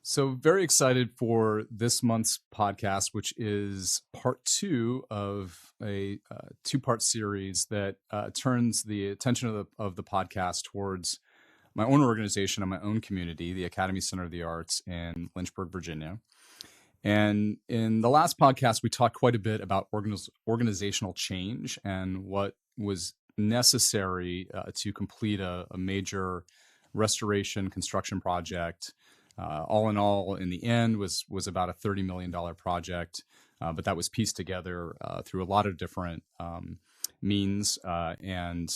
So, very excited for this month's podcast, which is part two of a two-part series that turns the attention of the podcast towards my own organization and my own community, the Academy Center of the Arts in Lynchburg, Virginia. And in the last podcast, we talked quite a bit about organizational change and what was necessary to complete a major restoration construction project. All in all, in the end, was about a $30 million project, but that was pieced together through a lot of different means, and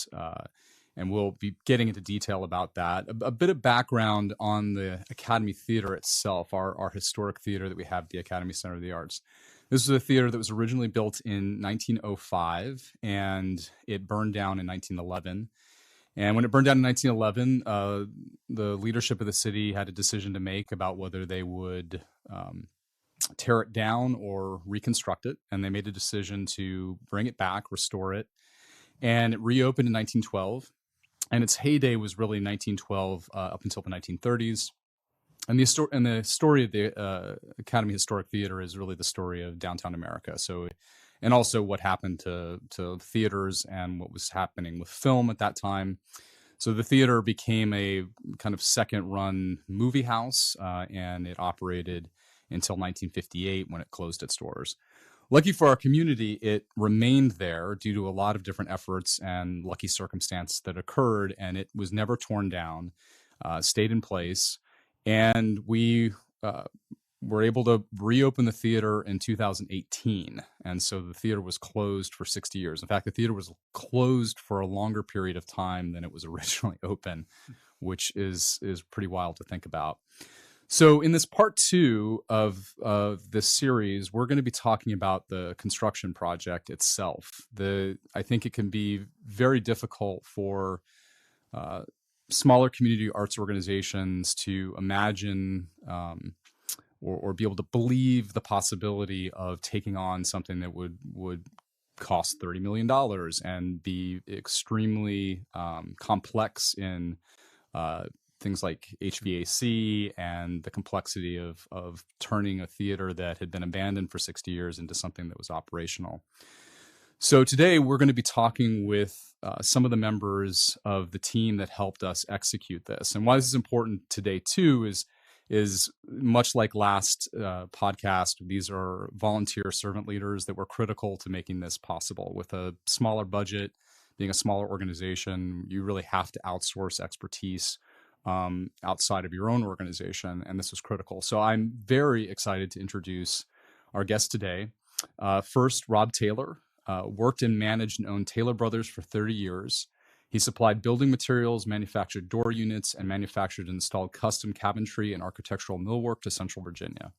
we'll be getting into detail about that. A bit of background on the Academy Theater itself, our historic theater that we have at the Academy Center of the Arts. This was a theater that was originally built in 1905, and it burned down in 1911. And when it burned down in 1911, the leadership of the city had a decision to make about whether they would tear it down or reconstruct it. And they made a decision to bring it back, restore it. And it reopened in 1912. And its heyday was really 1912 up until the 1930s. And the story of the Academy Historic Theater is really the story of downtown America. And also what happened to theaters and what was happening with film at that time. So the theater became a kind of second-run movie house, and it operated until 1958 when it closed its doors. Lucky for our community, it remained there due to a lot of different efforts and lucky circumstance that occurred, and it was never torn down, stayed in place, and we were able to reopen the theater in 2018. And so the theater was closed for 60 years. In fact, the theater was closed for a longer period of time than it was originally open, which is pretty wild to think about. So in this part two of this series, we're going to be talking about the construction project itself. I think it can be very difficult for smaller community arts organizations to imagine or be able to believe the possibility of taking on something that would cost $30 million and be extremely complex in things like HVAC and the complexity of turning a theater that had been abandoned for 60 years into something that was operational. So today we're going to be talking with some of the members of the team that helped us execute this. And why this is important today too is much like last podcast, these are volunteer servant leaders that were critical to making this possible. With a smaller budget, being a smaller organization, you really have to outsource expertise outside of your own organization, and this was critical. So I'm very excited to introduce our guest today. First, Rob Taylor worked and managed and owned Taylor Brothers for 30 years. He supplied building materials, manufactured door units, and manufactured and installed custom cabinetry and architectural millwork to Central Virginia.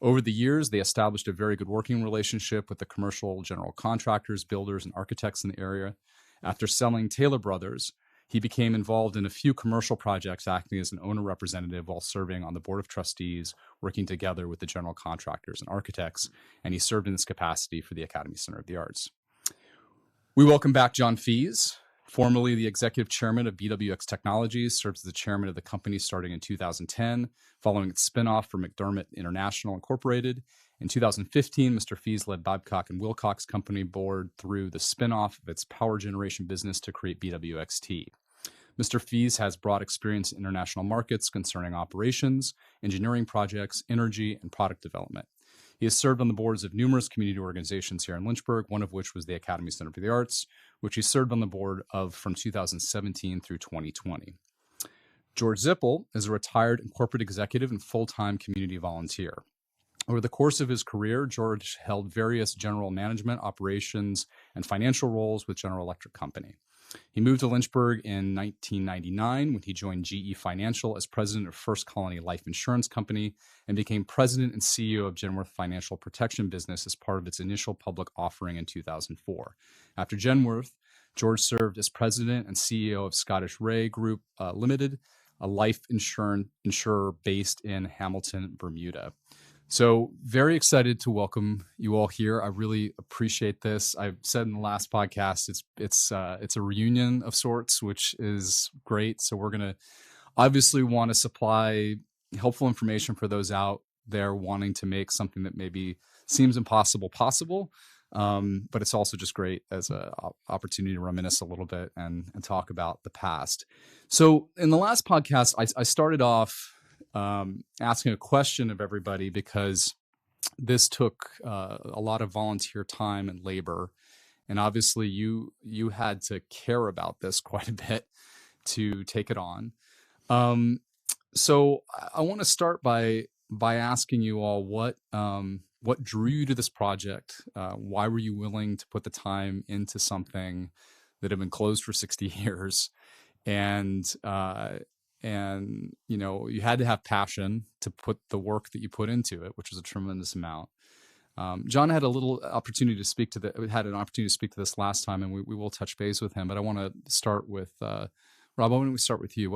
Over the years, they established a very good working relationship with the commercial general contractors, builders, and architects in the area. After selling Taylor Brothers, he became involved in a few commercial projects, acting as an owner representative while serving on the board of trustees, working together with the general contractors and architects, and he served in this capacity for the Academy Center of the Arts. We welcome back John Fees. Formerly the executive chairman of BWX Technologies, serves as the chairman of the company starting in 2010, following its spinoff from McDermott International Incorporated. In 2015, Mr. Fees led Babcock and Wilcox Company board through the spinoff of its power generation business to create BWXT. Mr. Fees has broad experience in international markets concerning operations, engineering projects, energy, and product development. He has served on the boards of numerous community organizations here in Lynchburg, one of which was the Academy Center for the Arts, which he served on the board of from 2017 through 2020. George Zippel is a retired and corporate executive and full-time community volunteer. Over the course of his career, George held various general management, operations, and financial roles with General Electric Company. He moved to Lynchburg in 1999 when he joined GE Financial as president of First Colony Life Insurance Company and became president and CEO of Genworth Financial Protection Business as part of its initial public offering in 2004. After Genworth, George served as president and CEO of Scottish Ray Group Limited, a life insurer based in Hamilton, Bermuda. So very excited to welcome you all here. I really appreciate this. I've said in the last podcast, it's a reunion of sorts, which is great. So we're going to obviously want to supply helpful information for those out there wanting to make something that maybe seems impossible possible. But it's also just great as an opportunity to reminisce a little bit and talk about the past. So in the last podcast, I started off asking a question of everybody because this took a lot of volunteer time and labor. And obviously you had to care about this quite a bit to take it on. So I want to start by asking you all what drew you to this project. Why were you willing to put the time into something that had been closed for 60 years? And you had to have passion to put the work that you put into it, which was a tremendous amount. John had a little opportunity to speak to this last time, and we will touch base with him. But I want to start with Rob. Why don't we start with you?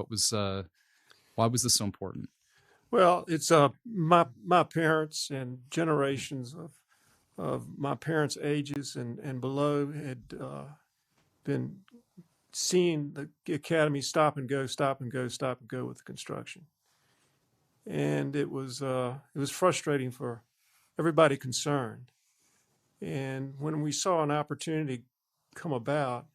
Why was this so important? Well, it's my parents and generations of my parents' ages and below had been seeing the academy stop and go with the construction, and it was frustrating for everybody concerned. And when we saw an opportunity come about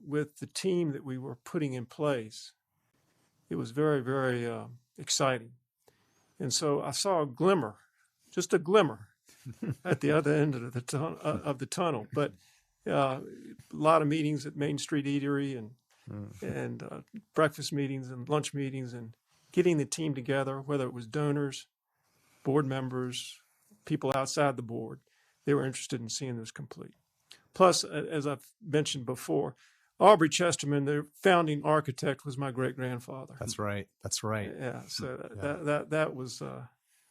with the team that we were putting in place, it was very, very exciting. And so I saw a glimmer, just a glimmer, at the other end of the tunnel. But a lot of meetings at Main Street Eatery and breakfast meetings and lunch meetings and getting the team together, whether it was donors, board members, people outside the board, they were interested in seeing this complete. Plus, as I've mentioned before, Aubrey Chesterman, the founding architect, was my great grandfather. That's right. Yeah. So that was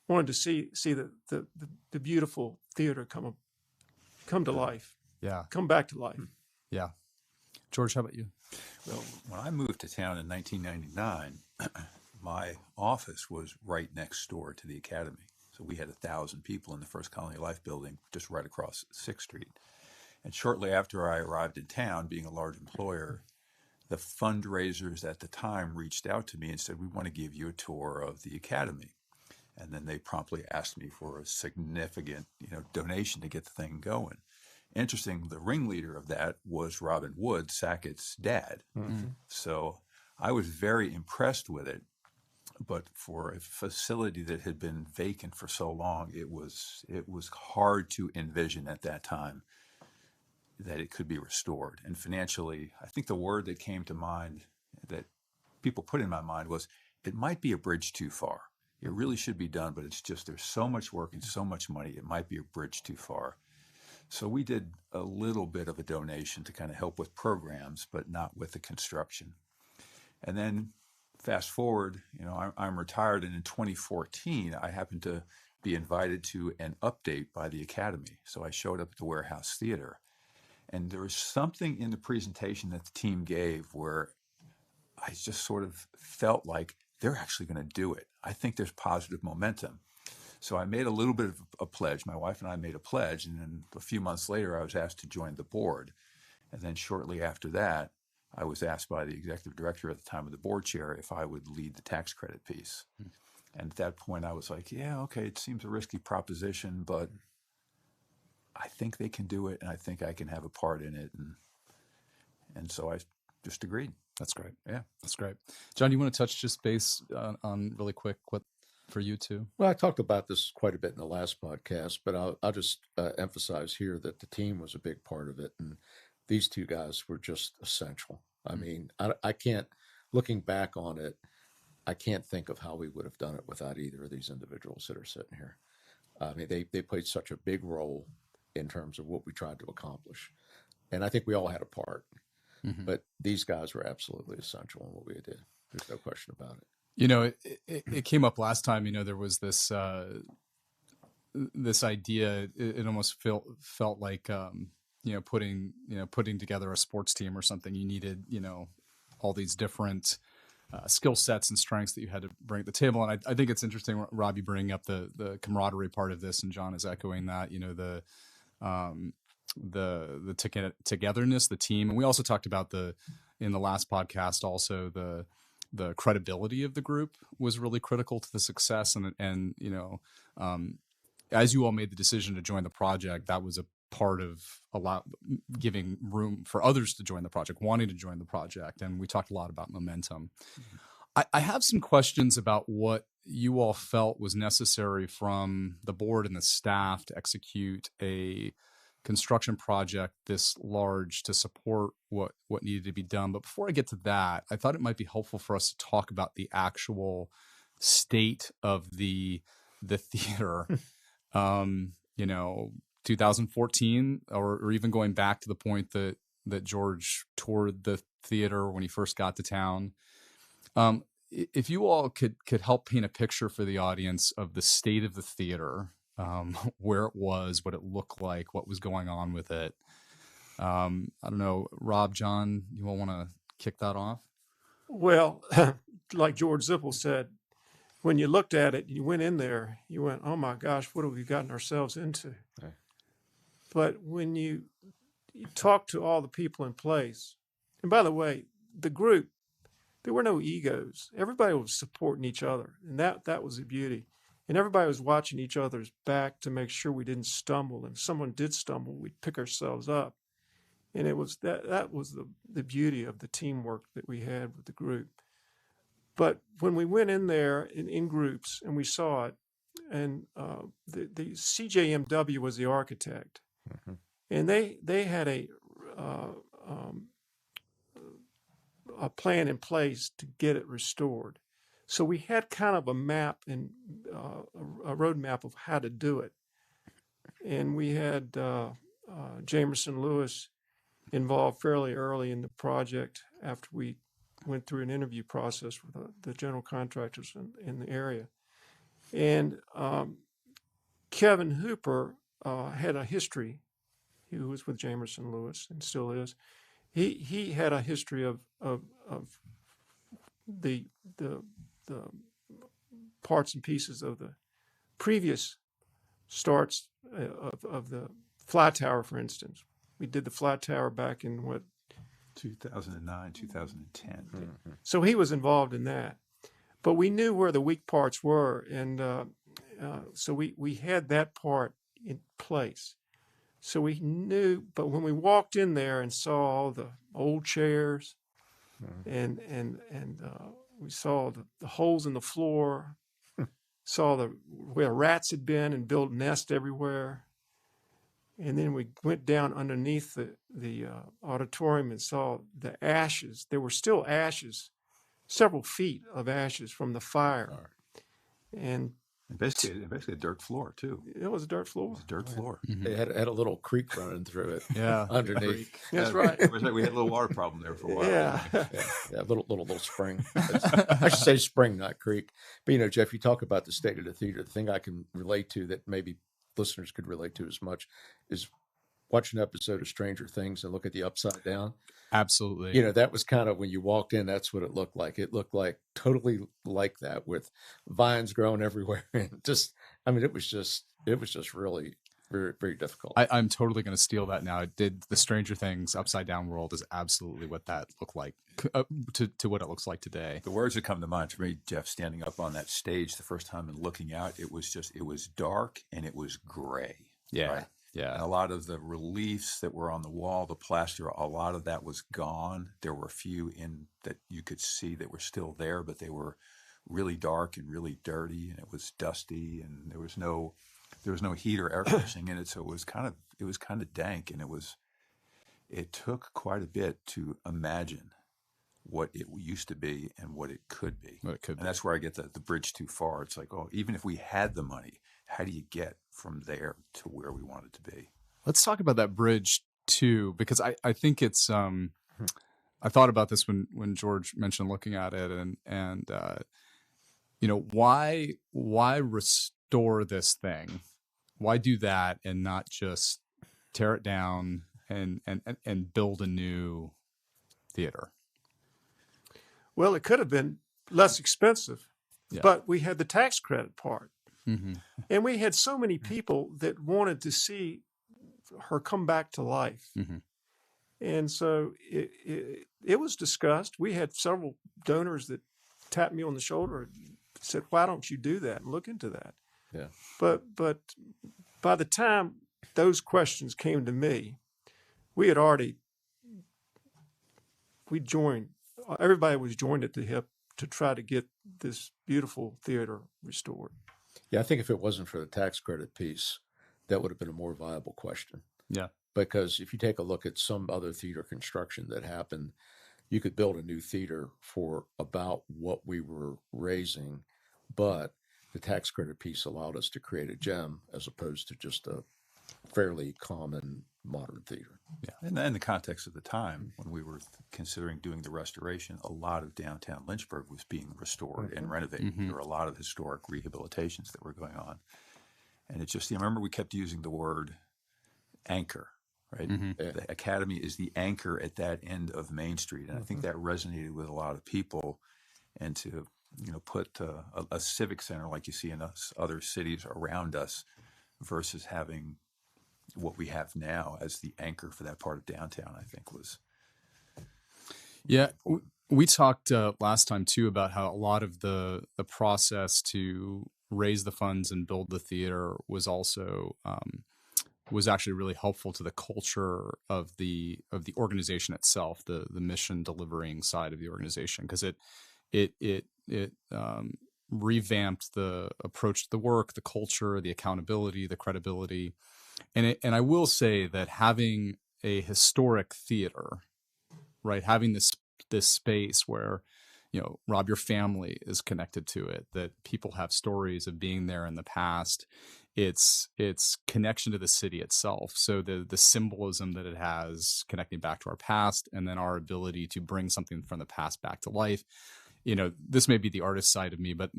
wanted to see the beautiful theater come to life. Yeah. Come back to life. Yeah. George, how about you? Well, when I moved to town in 1999, my office was right next door to the academy. So we had 1,000 people in the First Colony Life building just right across 6th Street. And shortly after I arrived in town, being a large employer, the fundraisers at the time reached out to me and said, "We want to give you a tour of the academy." And then they promptly asked me for a significant, donation to get the thing going. Interesting, the ringleader of that was Robin Wood, Sackett's dad. Mm-hmm. So I was very impressed with it. But for a facility that had been vacant for so long, it was hard to envision at that time that it could be restored. And financially, I think the word that came to mind that people put in my mind was, it might be a bridge too far. It really should be done, but it's just there's so much work and so much money, it might be a bridge too far. So we did a little bit of a donation to kind of help with programs, but not with the construction. And then fast forward, I'm retired, and in 2014, I happened to be invited to an update by the academy. So I showed up at the Warehouse Theater. And there was something in the presentation that the team gave where I just sort of felt like they're actually going to do it. I think there's positive momentum. So I made a little bit of a pledge. My wife and I made a pledge. And then a few months later, I was asked to join the board. And then shortly after that, I was asked by the executive director at the time of the board chair if I would lead the tax credit piece. And at that point, I was like, yeah, okay, it seems a risky proposition, but I think they can do it, and I think I can have a part in it. And so I just agreed. That's great. Yeah. That's great. John, you want to touch just base on really quick what for you too? Well, I talked about this quite a bit in the last podcast, but I'll just emphasize here that the team was a big part of it. And these two guys were just essential. I mean, I can't, looking back on it, I can't think of how we would have done it without either of these individuals that are sitting here. I mean, they played such a big role in terms of what we tried to accomplish. And I think we all had a part, but these guys were absolutely essential in what we did. There's no question about it. It came up last time, there was this, this idea, it almost felt like, putting together a sports team or something. You needed, all these different skill sets and strengths that you had to bring at the table. And I think it's interesting, Rob, you bring up the camaraderie part of this, and John is echoing that, the togetherness, the team. And we also talked about in the last podcast, also the credibility of the group was really critical to the success. And as you all made the decision to join the project, that was a part of giving room for others to join the project, wanting to join the project. And we talked a lot about momentum. I have some questions about what you all felt was necessary from the board and the staff to execute a construction project this large to support what needed to be done. But before I get to that, I thought it might be helpful for us to talk about the actual state of the theater. 2014, or even going back to the point that George toured the theater when he first got to town. If you all could help paint a picture for the audience of the state of the theater, where it was, what it looked like, what was going on with it. I don't know, Rob, John, you all want to kick that off? Well, like George Zippel said, when you looked at it, you went in there, you went, oh my gosh, what have we gotten ourselves into? Okay. But when you talk to all the people in place, and by the way, the group, there were no egos. Everybody was supporting each other, and that was the beauty. And everybody was watching each other's back to make sure we didn't stumble. And if someone did stumble, we'd pick ourselves up. And it was that was the beauty of the teamwork that we had with the group. But when we went in there in groups and we saw it, and the CJMW was the architect, and they had a plan in place to get it restored. So we had kind of a map and a roadmap of how to do it. And we had Jamerson Lewis involved fairly early in the project after we went through an interview process with the general contractors in the area. And Kevin Hooper had a history. He was with Jamerson Lewis and still is. He had a history of the parts and pieces of the previous starts of the fly tower, for instance. We did the fly tower back in 2009, 2010. So he was involved in that. But we knew where the weak parts were, and so we had that part in place. So we knew, but when we walked in there and saw all the old chairs, and we saw the holes in the floor, saw where rats had been and built nests everywhere, and then we went down underneath the auditorium and saw the ashes. There were still ashes, several feet of ashes from the fire, and basically a dirt floor too. It was a dirt floor. It was a dirt floor. It had a little creek running through it. Yeah, underneath. That's right. We had a little water problem there for a while. Yeah, little spring. I should say spring, not creek. But Jeff, you talk about the state of the theater. The thing I can relate to that maybe listeners could relate to as much is watch an episode of Stranger Things and look at the Upside Down. Absolutely. That was kind of when you walked in, that's what it looked like. It looked like totally like that, with vines growing everywhere. And it was just really very, very difficult. I'm totally going to steal that now. It did the Stranger Things Upside Down world is absolutely what that looked like to what it looks like today. The words that come to mind for me, Jeff, standing up on that stage the first time and looking out, it was dark and it was gray. Yeah. Right? Yeah. And a lot of the reliefs that were on the wall, the plaster, a lot of that was gone. There were a few in that you could see that were still there, but they were really dark and really dirty, and it was dusty, and there was no heat or air conditioning in it, so it was kind of dank, and it took quite a bit to imagine what it used to be and what it could be. And that's where I get the bridge too far. It's like, oh, even if we had the money, how do you get from there to where we want it to be? Let's talk about that bridge too, because I think it's I thought about this when George mentioned looking at it, and why restore this thing? Why do that and not just tear it down and build a new theater? Well, it could have been less expensive, but we had the tax credit part. Mm-hmm. And we had so many people that wanted to see her come back to life. Mm-hmm. And so it was discussed. We had several donors that tapped me on the shoulder, said, "Why don't you do that and look into that?" Yeah. But by the time those questions came to me, we had already we joined. Everybody was joined at the hip to try to get this beautiful theater restored. Yeah, I think if it wasn't for the tax credit piece, that would have been a more viable question. Yeah. Because if you take a look at some other theater construction that happened, you could build a new theater for about what we were raising, but the tax credit piece allowed us to create a gem as opposed to just a fairly common modern theater. Yeah, and in the context of the time when we were considering doing the restoration, a lot of downtown Lynchburg was being restored and renovated. There were a lot of historic rehabilitations that were going on, and it just, I remember we kept using the word anchor, right? The Academy is the anchor at that end of Main Street, and I think that resonated with a lot of people. And to put a civic center like you see in other cities around us versus having what we have now as the anchor for that part of downtown, I think was. Yeah. We talked last time too about how a lot of the process to raise the funds and build the theater was also was actually really helpful to the culture of the organization itself, the mission delivering side of the organization, because it revamped the approach to the work, the culture, the accountability, the credibility. And I will say that having a historic theater, right, having this space where, Rob, your family is connected to it, that people have stories of being there in the past, its connection to the city itself. So the symbolism that it has connecting back to our past, and then our ability to bring something from the past back to life. This may be the artist side of me, but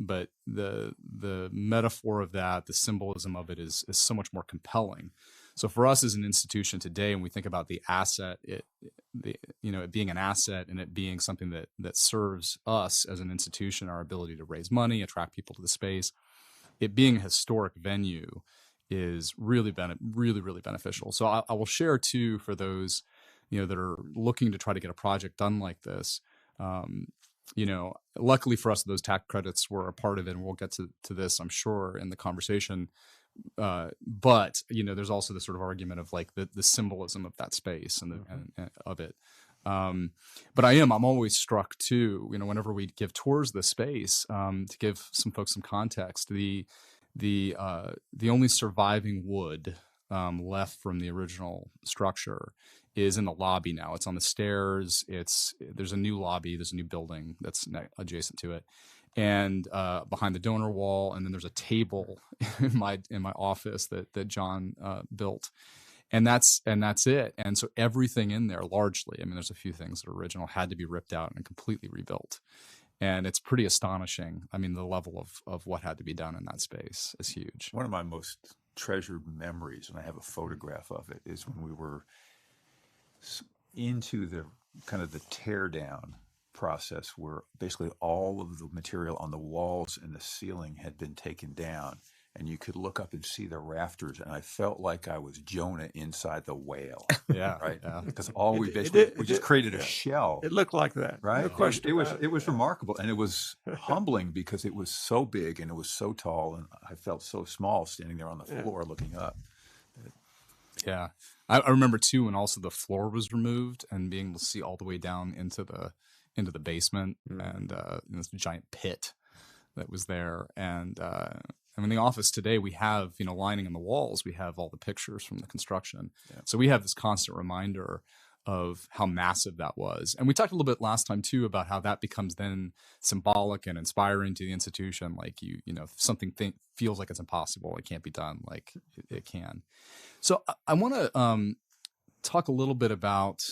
the metaphor of that, the symbolism of it is so much more compelling. So for us as an institution today, when we think about the asset, it being an asset and it being something that serves us as an institution, our ability to raise money, attract people to the space, it being a historic venue is really really beneficial. So I will share too, for those that are looking to try to get a project done like this. Luckily for us, those tax credits were a part of it, and we'll get to this, I'm sure, in the conversation. But there's also the sort of argument of like the symbolism of that space and of it. But I'm always struck too, whenever we give tours of the space, to give some folks some context, the only surviving wood left from the original structure is in the lobby now. It's on the stairs. There's a new lobby. There's a new building that's adjacent to it, and behind the donor wall. And then there's a table in my office that John built, and that's it. And so everything in there, largely, there's a few things that are original, had to be ripped out and completely rebuilt. And it's pretty astonishing. The level of what had to be done in that space is huge. One of my most treasured memories, and I have a photograph of it, is when we were into the kind of the tear down process, where basically all of the material on the walls and the ceiling had been taken down, and you could look up and see the rafters, and I felt like I was Jonah inside the whale. Yeah, right. Yeah. Because we just created a shell. It looked like that, right? No question. It was remarkable, and it was humbling because it was so big and it was so tall, and I felt so small standing there on the floor looking up. Yeah, I remember too when also the floor was removed and being able to see all the way down into the basement and this giant pit that was there. And in the office today, we have lining in the walls, we have all the pictures from the construction. Yeah. So we have this constant reminder of how massive that was. And we talked a little bit last time too about how that becomes then symbolic and inspiring to the institution. Like if something feels like it's impossible, it can't be done, like it can. So I want to talk a little bit about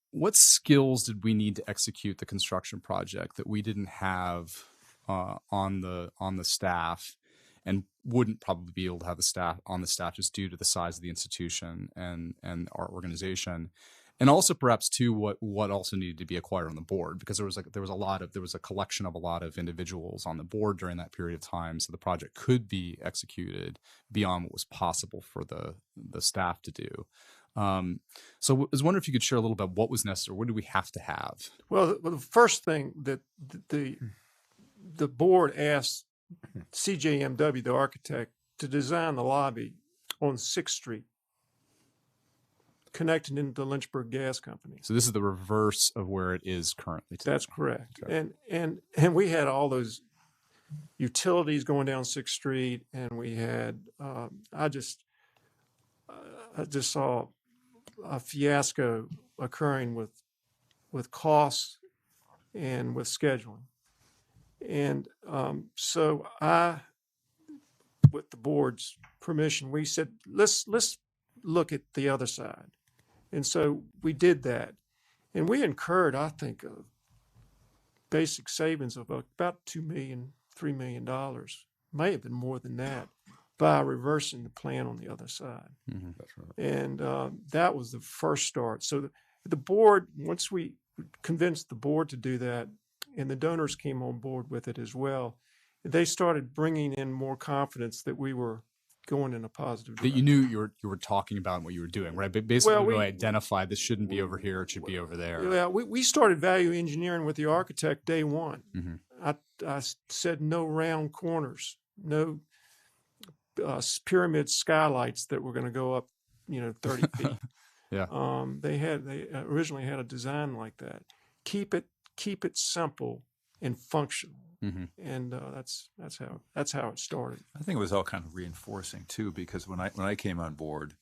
what skills did we need to execute the construction project that we didn't have on the staff, and wouldn't probably be able to have the staff on the staff just due to the size of the institution and our organization. And also perhaps too what also needed to be acquired on the board, because there was a collection of a lot of individuals on the board during that period of time, so the project could be executed beyond what was possible for the staff to do. So I was wondering if you could share a little about what was necessary. What do we have to have? Well, the first thing that the board asked CJMW, the architect, to design the lobby on 6th Street, connecting into the Lynchburg Gas Company. So this is the reverse of where it is currently today. That's correct. Okay. And we had all those utilities going down 6th Street, and we had I just saw a fiasco occurring with costs and with scheduling. And so with the board's permission, we said, let's look at the other side. And so we did that. And we incurred, I think, basic savings of about $2 million, $3 million, may have been more than that, by reversing the plan on the other side. Mm-hmm. That's right. And that was the first start. So the board, once we convinced the board to do that, and the donors came on board with it as well, they started bringing in more confidence that we were going in a positive That direction. you knew you were talking about and what you were doing, right? But basically, Well, we we- identified this shouldn't be over here; it should be over there. Yeah, we started value engineering with the architect day one. Mhm. I said no round corners, no pyramid skylights that were going to go up, 30 feet. Yeah. They originally had a design like that. Keep it simple and functional. Mhm. And that's how it started. I think it was all kind of reinforcing too, because when I came on board,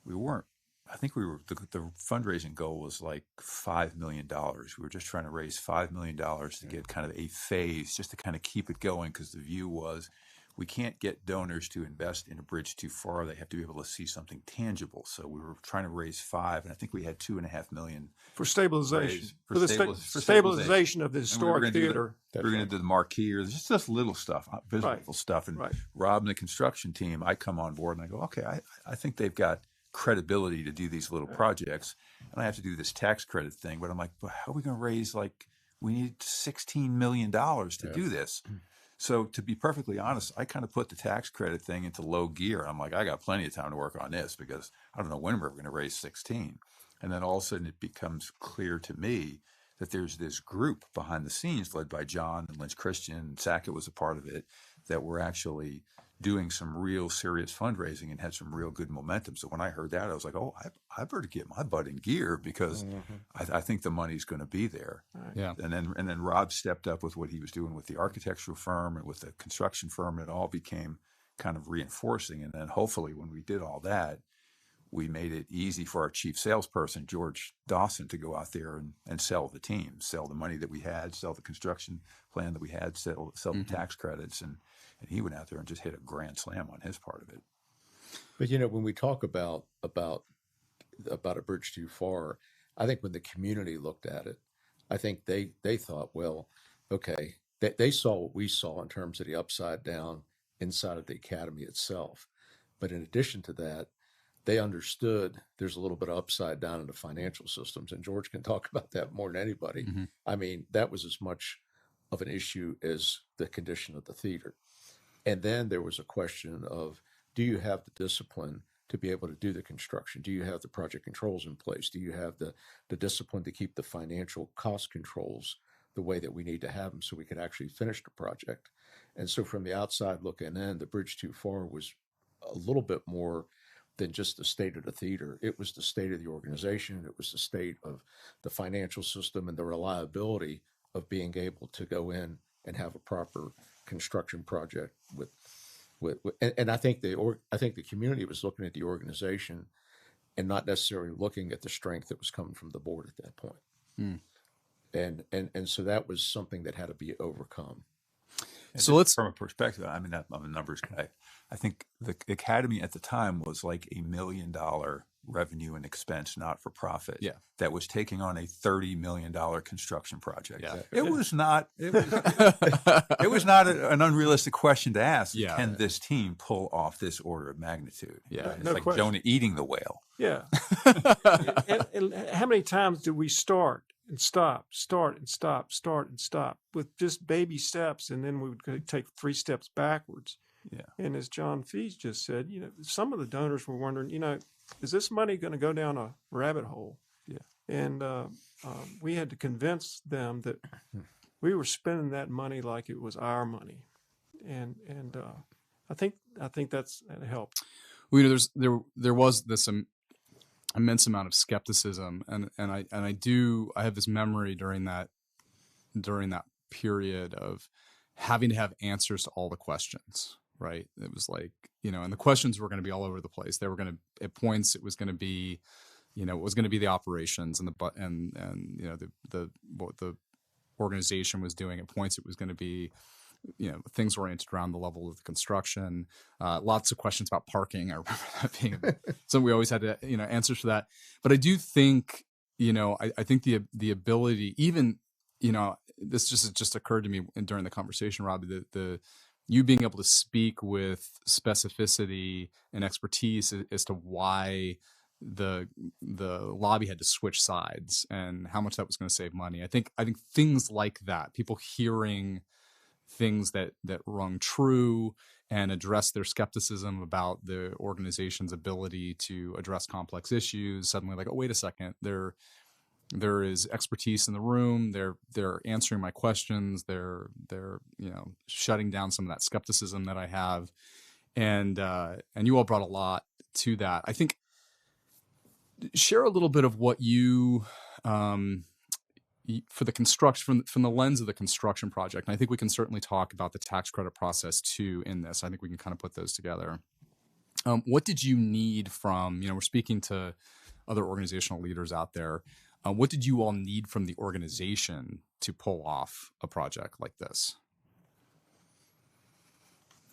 we weren't. I think we were the fundraising goal was like $5 million. We were just trying to raise $5 million to get kind of a phase, just to kind of keep it going, because the view was we can't get donors to invest in a bridge too far. They have to be able to see something tangible. So we were trying to raise $5 million, and I think we had $2.5 million For stabilization, raised for the stabilization of the And we were historic gonna do theater. We were going to do the marquee, or just little stuff, visible stuff. And Right. Rob and the construction team, I come on board and I go, okay, I think they've got credibility to do these little projects, and I have to do this tax credit thing. But I'm like, well, how are we going to raise, we need $16 million to do this. So to be perfectly honest, I kind of put the tax credit thing into low gear. I'm like, I got plenty of time to work on this, because I don't know when we're going to raise 16. And then all of a sudden it becomes clear to me that there's this group behind the scenes led by John and Lynch Christian, and Sackett was a part of it, that were actually doing some real serious fundraising and had some real good momentum. So when I heard that, I was like, oh, I better get my butt in gear, because I think the money's going to be there. Yeah. And then Rob stepped up with what he was doing with the architectural firm and with the construction firm. It all became kind of reinforcing. And then hopefully when we did all that, we made it easy for our chief salesperson, George Dawson, to go out there and sell the team, sell the money that we had, sell the construction plan that we had, sell the tax credits. And he went out there and just hit a grand slam on his part of it. But when we talk about a bridge too far, I think when the community looked at it, I think they thought, well, okay, they saw what we saw in terms of the upside down inside of the academy itself. But in addition to that, they understood there's a little bit of upside down in the financial systems, and George can talk about that more than anybody. Mhm. I mean, that was as much of an issue as the condition of the theater. And then there was a question of, do you have the discipline to be able to do the construction? Do you have the project controls in place? Do you have the discipline to keep the financial cost controls the way that we need to have them so we could actually finish the project? And so from the outside looking in, the bridge too far was a little bit more than just the state of the theater. It was the state of the organization. It was the state of the financial system and the reliability of being able to go in and have a proper construction project with and I think the community was looking at the organization and not necessarily looking at the strength that was coming from the board at that point. And so that was something that had to be overcome. And So let's. from a perspective, I mean, I'm a numbers guy. I think the academy at the time was like $1 million revenue and expense, not for profit. Yeah. That was taking on a $30 million construction project. Yeah. It was not. It was not an unrealistic question to ask. Yeah. Can this team pull off this order of magnitude? Yeah. It's No like question. Jonah eating the whale. Yeah. and how many times did we start and stop, start and stop, start and stop with just baby steps, and then we would take 3 steps backwards. Yeah. And as John Fees just said, some of the donors were wondering, is this money going to go down a rabbit hole? Yeah. And we had to convince them that we were spending that money like it was our money, and I think that helped. Well, there was this immense amount of skepticism, and I have this memory during that period of having to have answers to all the questions. Right, it was like, and the questions were going to be all over the place. They were going to, at points, it was going to be, it was going to be the operations and what the organization was doing. At points, it was going to be, things oriented around the level of the construction. Lots of questions about parking. I remember that being something we always had to, answers for that. But I do think, I think the ability, even, this just occurred to me during the conversation, Robbie, the you being able to speak with specificity and expertise as to why the lobby had to switch sides and how much that was going to save money. I think things like that, people hearing things that rung true and address their skepticism about the organization's ability to address complex issues, suddenly like, oh, wait a second, there is expertise in the room. They're answering my questions. They're shutting down some of that skepticism that I have, and you all brought a lot to that. I think share a little bit of what you for the construction from the lens of the construction project. And I think we can certainly talk about the tax credit process too in this. I think we can kind of put those together. What did you need from we're speaking to other organizational leaders out there. What did you all need from the organization to pull off a project like this?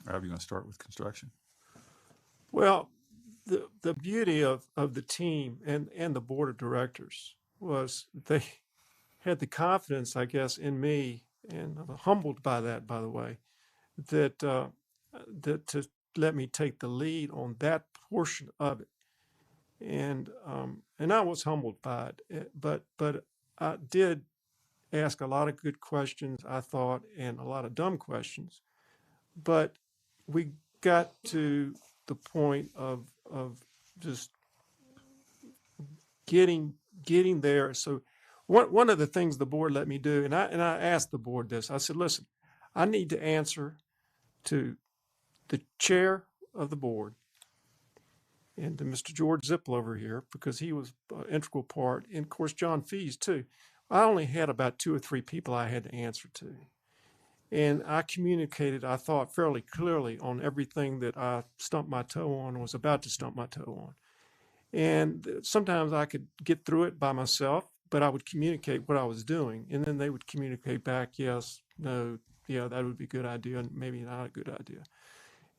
Rob, you want to start with construction? Well, the beauty of the team and the board of directors was they had the confidence, I guess, in me, and I'm humbled by that, by the way, that to let me take the lead on that portion of it. And I was humbled by it, but I did ask a lot of good questions, I thought, and a lot of dumb questions. But we got to the point of just getting there. So one of the things the board let me do, and I asked the board this, I said, listen, I need to answer to the chair of the board and to Mr. George Zippel over here, because he was an integral part, and of course John Fees too. I only had about 2 or 3 people I had to answer to. And I communicated, I thought, fairly clearly on everything that I stumped my toe on, or was about to stump my toe on. And sometimes I could get through it by myself, but I would communicate what I was doing, and then they would communicate back, yes, no, yeah, that would be a good idea, and maybe not a good idea.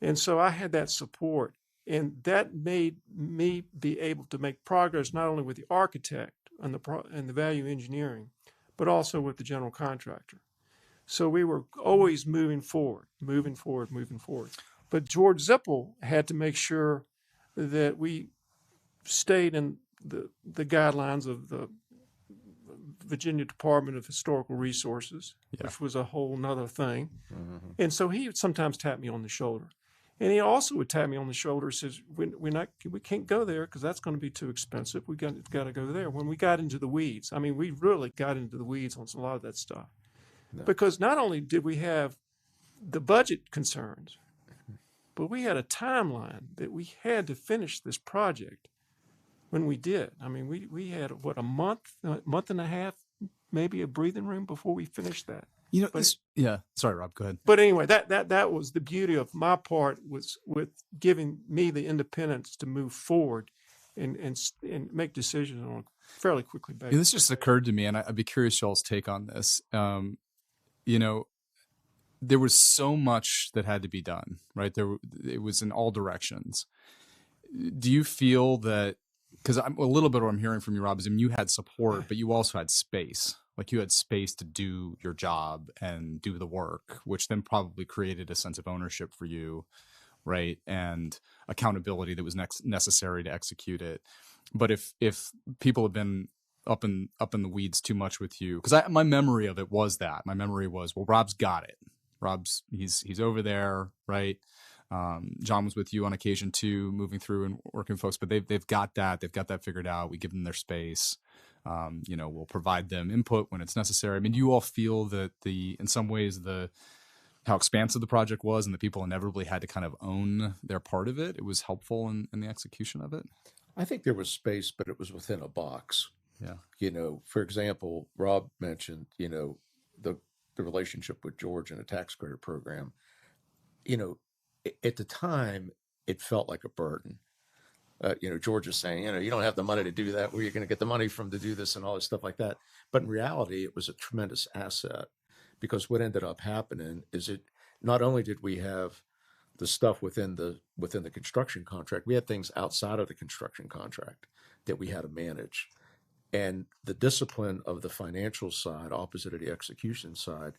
And so I had that support, and that made me be able to make progress not only with the architect and the value engineering, but also with the general contractor. So we were always moving forward. But George Zippel had to make sure that we stayed in the guidelines of the Virginia Department of Historical Resources, which was a whole nother thing. Mm-hmm. And so he would sometimes tap me on the shoulder. And he also would tap me on the shoulder and says, we can't go there because that's going to be too expensive. We got to go there. When we got into the weeds, I mean, we really got into the weeds on a lot of that stuff. No. Because not only did we have the budget concerns, but we had a timeline that we had to finish this project when we did. I mean, we had, a month and a half, maybe a breathing room before we finished that. Sorry, Rob, go ahead. But anyway, that was the beauty of my part, was with giving me the independence to move forward and make decisions on a fairly quickly basis. This just occurred to me, and I'd be curious y'all's take on this. There was so much that had to be done, right? It was in all directions. Do you feel that, because I'm a little bit what I'm hearing from you, Rob, is you had support, but you also had space. Like you had space to do your job and do the work, which then probably created a sense of ownership for you, right? And accountability that was necessary to execute it. But if people have been up in the weeds too much with you, because my memory of it was that. My memory was, well, Rob's got it. He's over there, right? John was with you on occasion too, moving through and working with folks, but they've got that figured out. We give them their space. We'll provide them input when it's necessary. I mean, do you all feel that in some ways how expansive the project was and the people inevitably had to kind of own their part of it, it was helpful in the execution of it? I think there was space, but it was within a box. Yeah. For example, Rob mentioned, the relationship with George and a tax credit program. At the time, it felt like a burden. George is saying, you don't have the money to do that. Where are you going to get the money from to do this and all this stuff like that? But in reality, it was a tremendous asset, because what ended up happening is not only did we have the stuff within the construction contract, we had things outside of the construction contract that we had to manage. And the discipline of the financial side, opposite of the execution side,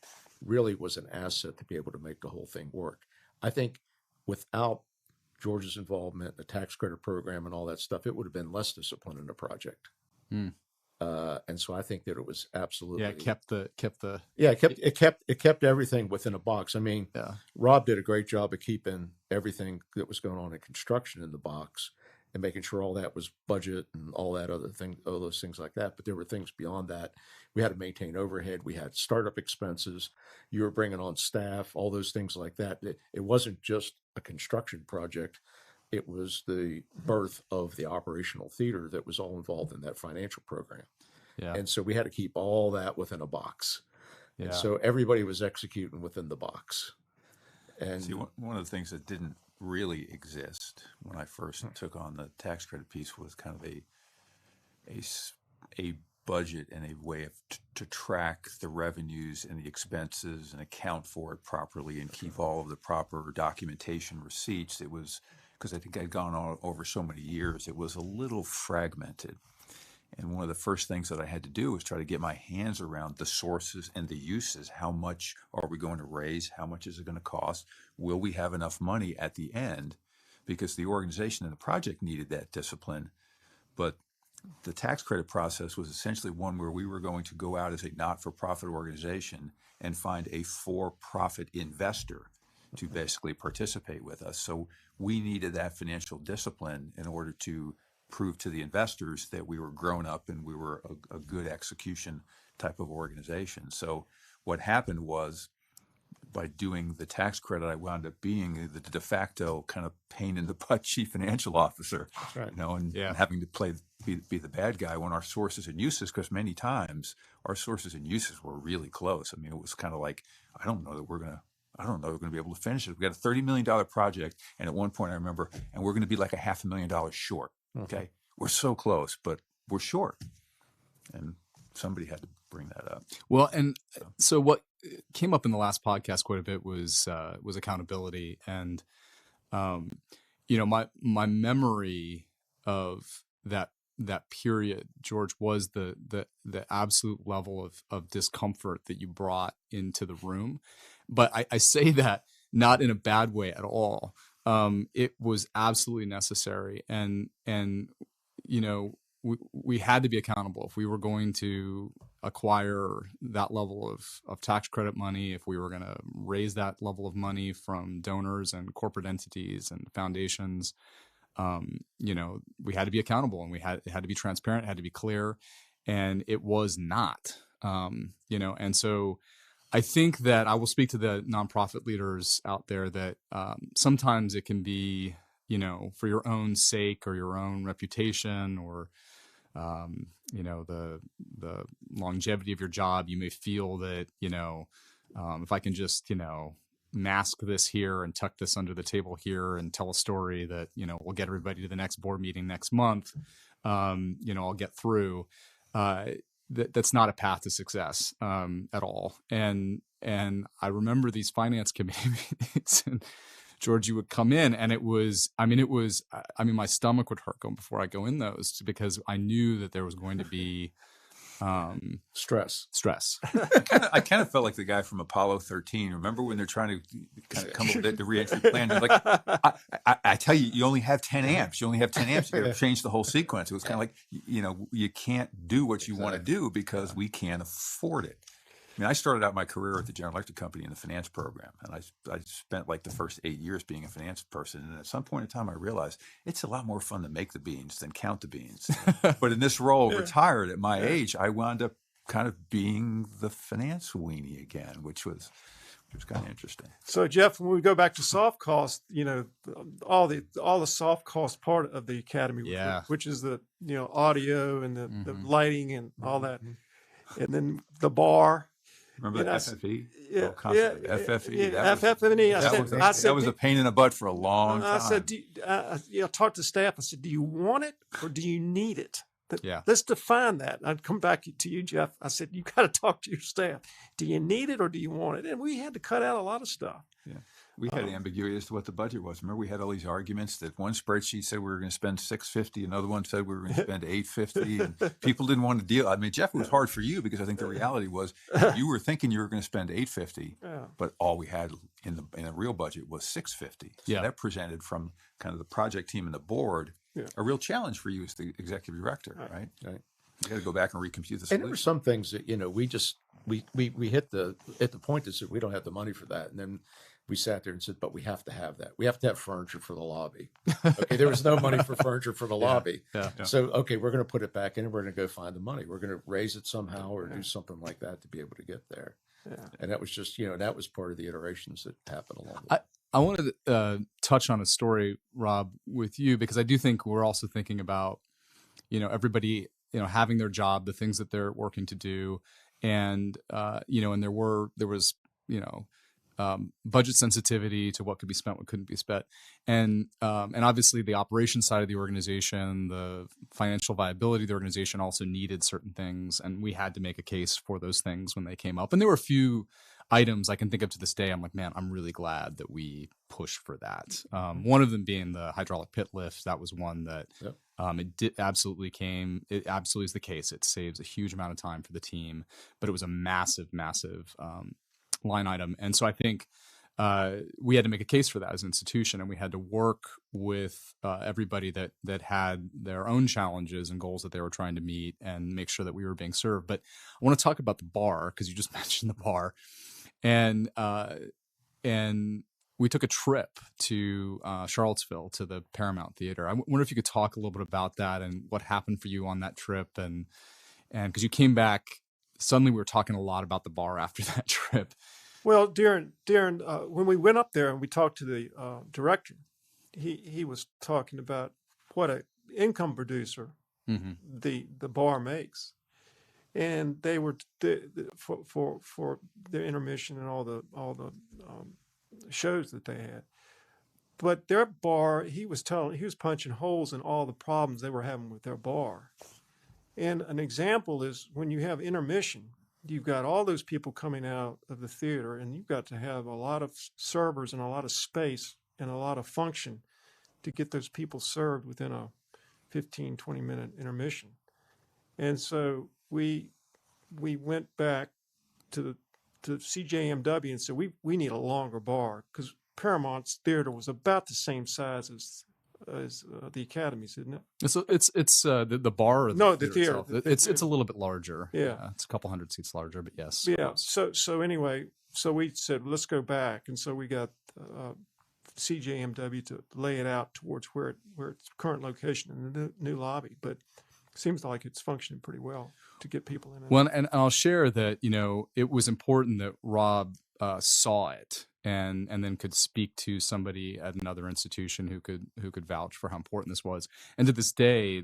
really was an asset to be able to make the whole thing work. I think without George's involvement, the tax credit program and all that stuff, it would have been less discipline in the project. And so I think that it was absolutely, it kept it kept everything within a box. I mean, Rob did a great job of keeping everything that was going on in construction in the box and making sure all that was budget and all that other thing, all those things like that. But there were things beyond that. We had to maintain overhead. We had startup expenses. You were bringing on staff, all those things like that. It wasn't just a construction project. It was the birth of the operational theater that was all involved in that financial program. Yeah. And so we had to keep all that within a box. Yeah. And so everybody was executing within the box. And see, one of the things that didn't really exist when I first took on the tax credit piece was kind of a budget and a way to track the revenues and the expenses and account for it properly and keep all of the proper documentation receipts. It was, because I think I'd gone on over so many years, it was a little fragmented. And one of the first things that I had to do was try to get my hands around the sources and the uses. How much are we going to raise? How much is it going to cost? Will we have enough money at the end? Because the organization and the project needed that discipline. But the tax credit process was essentially one where we were going to go out as a not-for-profit organization and find a for-profit investor to basically participate with us. So we needed that financial discipline in order to prove to the investors that we were grown up and we were a good execution type of organization. So what happened was, by doing the tax credit, I wound up being the de facto kind of pain in the butt chief financial officer. That's right. And having to be the bad guy when our sources and uses, because many times our sources and uses were really close. I mean, it was kind of like, I don't know that we're going to be able to finish it. We got a $30 million project, and at one point I remember, and we're going to be like $500,000 short. Okay, we're so close, but we're short, and somebody had to bring that up. Well, and so what came up in the last podcast quite a bit was accountability, and my memory of that period, George, was the absolute level of discomfort that you brought into the room. But I say that not in a bad way at all. It was absolutely necessary, and we had to be accountable if we were going to acquire that level of tax credit money, if we were going to raise that level of money from donors and corporate entities and foundations. We had to be accountable, and it had to be transparent, it had to be clear, and it was not. And so I think that I will speak to the nonprofit leaders out there that sometimes it can be, for your own sake or your own reputation or, the longevity of your job, you may feel that, if I can just, mask this here and tuck this under the table here and tell a story that, we'll get everybody to the next board meeting next month, I'll get through. That's not a path to success at all. And I remember these finance committee meetings, and George, you would come in, and my stomach would hurt going before I go in those, because I knew that there was going to be stress. I kind of felt like the guy from Apollo 13. Remember when they're trying to kind of come up with the reentry plan? They're like, I tell you, you only have 10 amps. You only have 10 amps. You got to change the whole sequence. It was kind of like, you can't do what you want to do because we can't afford it. I mean, I started out my career at the General Electric Company in the finance program, and I spent like the first 8 years being a finance person. And at some point in time, I realized it's a lot more fun to make the beans than count the beans. But in this role, retired at my age, I wound up kind of being the finance weenie again, which was kind of interesting. So Jeff, when we go back to soft cost, all the soft cost part of the academy, which is the audio and the lighting and all that, and then the bar. Remember the FFE? Yeah, FFE. FFE. That was a pain in the butt for a long time. I said, I talked to the staff. I said, do you want it or do you need it? Let's define that. I'd come back to you, Jeff. I said, you got to talk to your staff. Do you need it or do you want it? And we had to cut out a lot of stuff. Yeah. We had ambiguity as to what the budget was. Remember, we had all these arguments that one spreadsheet said we were going to spend $650, another one said we were going to spend $850, and people didn't want to deal. I mean, Jeff, it was hard for you because I think the reality was you were thinking you were going to spend $850, but all we had in the real budget was $650. So that presented from kind of the project team and the board a real challenge for you as the executive director, right? You got to go back and recompute the solution. And there were some things that we hit at the point that said we don't have the money for that, and then we sat there and said, but we have to have that. We have to have furniture for the lobby. Okay, there was no money for furniture for the lobby. So, okay, we're going to put it back in and we're going to go find the money. We're going to raise it somehow or do something like that to be able to get there. And that was just, that was part of the iterations that happened along the way. I wanted to touch on a story, Rob, with you, because I do think we're also thinking about, everybody, having their job, the things that they're working to do. And, and there was, budget sensitivity to what could be spent, what couldn't be spent. And obviously the operations side of the organization, the financial viability of the organization also needed certain things. And we had to make a case for those things when they came up. And there were a few items I can think of to this day. I'm like, man, I'm really glad that we pushed for that. One of them being the hydraulic pit lift. That was one that it absolutely is the case. It saves a huge amount of time for the team, but it was a massive line item. And so I think we had to make a case for that as an institution, and we had to work with everybody that had their own challenges and goals that they were trying to meet and make sure that we were being served. But I want to talk about the bar, because you just mentioned the bar. And we took a trip to Charlottesville to the Paramount Theater. I wonder if you could talk a little bit about that and what happened for you on that trip. And because you came back, suddenly we were talking a lot about the bar after that trip. Well, Darren, when we went up there and we talked to the director, he was talking about what an income producer the bar makes, and they were for their intermission and all the shows that they had. But their bar, he was punching holes in all the problems they were having with their bar. And an example is when you have intermission, you've got all those people coming out of the theater, and you've got to have a lot of servers and a lot of space and a lot of function to get those people served within a 15, 20-minute intermission. And so we went back to CJMW and said, we need a longer bar, because Paramount's theater was about the same size as the Academy's, isn't it? So it's the bar. Or the theater. It's a little bit larger. Yeah, it's a couple hundred seats larger, but yes. Yeah. So anyway, we said let's go back, and so we got CJMW to lay it out towards where its current location in the new lobby, but it seems like it's functioning pretty well to get people in. Well, and I'll share that it was important that Rob saw it. And then could speak to somebody at another institution who could vouch for how important this was. And to this day,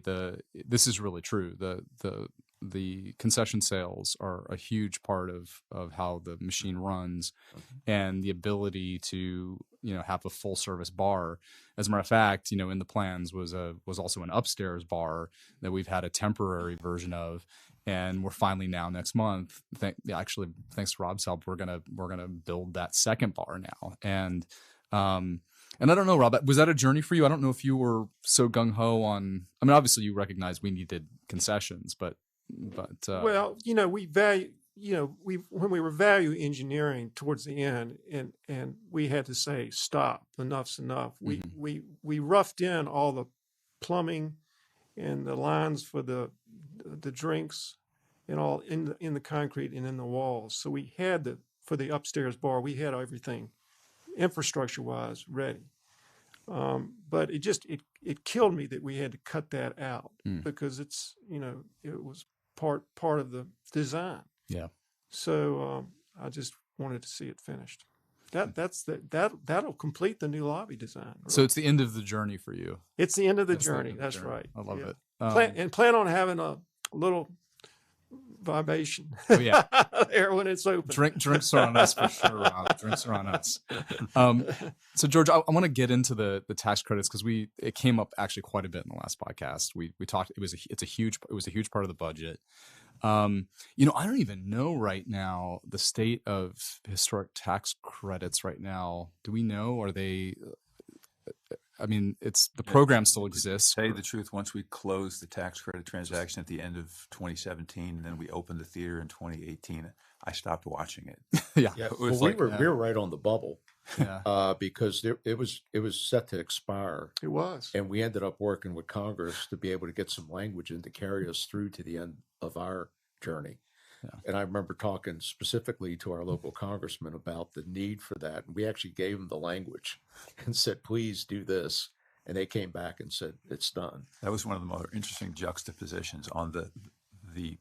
this is really true. The concession sales are a huge part of how the machine runs, and the ability to have a full service bar. As a matter of fact, in the plans was also an upstairs bar that we've had a temporary version of. And we're finally now next month, thanks to Rob's help, we're gonna build that second bar now. And I don't know, Rob, was that a journey for you? I don't know if you were so gung ho on. I mean, obviously you recognize we needed concessions, but well, we value. When we were value engineering towards the end, and we had to say stop, enough's enough. We roughed in all the plumbing and the lines for the drinks and all in the concrete and in the walls. So we had for the upstairs bar, we had everything infrastructure wise ready. But it killed me that we had to cut that out because it's, it was part of the design. Yeah. So I just wanted to see it finished. That'll complete the new lobby design. So really. it's the end of the journey for you. It's the end of the That's the end journey. of the That's journey. right. I love Yeah. it. Plan on having a little vibration Oh, yeah. there when it's open. Drinks are on us for sure, Rob. Drinks are on us. So George, I want to get into the tax credits because it came up actually quite a bit in the last podcast. We talked. It was a huge part of the budget. I don't even know right now the state of historic tax credits right now. Do we know? Are they? I mean, the program still exists. To tell you the truth, once we closed the tax credit transaction at the end of 2017, and then we opened the theater in 2018, I stopped watching it. Yeah. Yeah, It was well, like, we were right on the bubble Yeah. because it was set to expire, It was. and we ended up working with Congress to be able to get some language in to carry us through to the end of our journey. Yeah. And I remember talking specifically to our local congressman about the need for that, and we actually gave them the language and said, "Please do this." And they came back and said, "It's done." that was one of the more interesting juxtapositions on the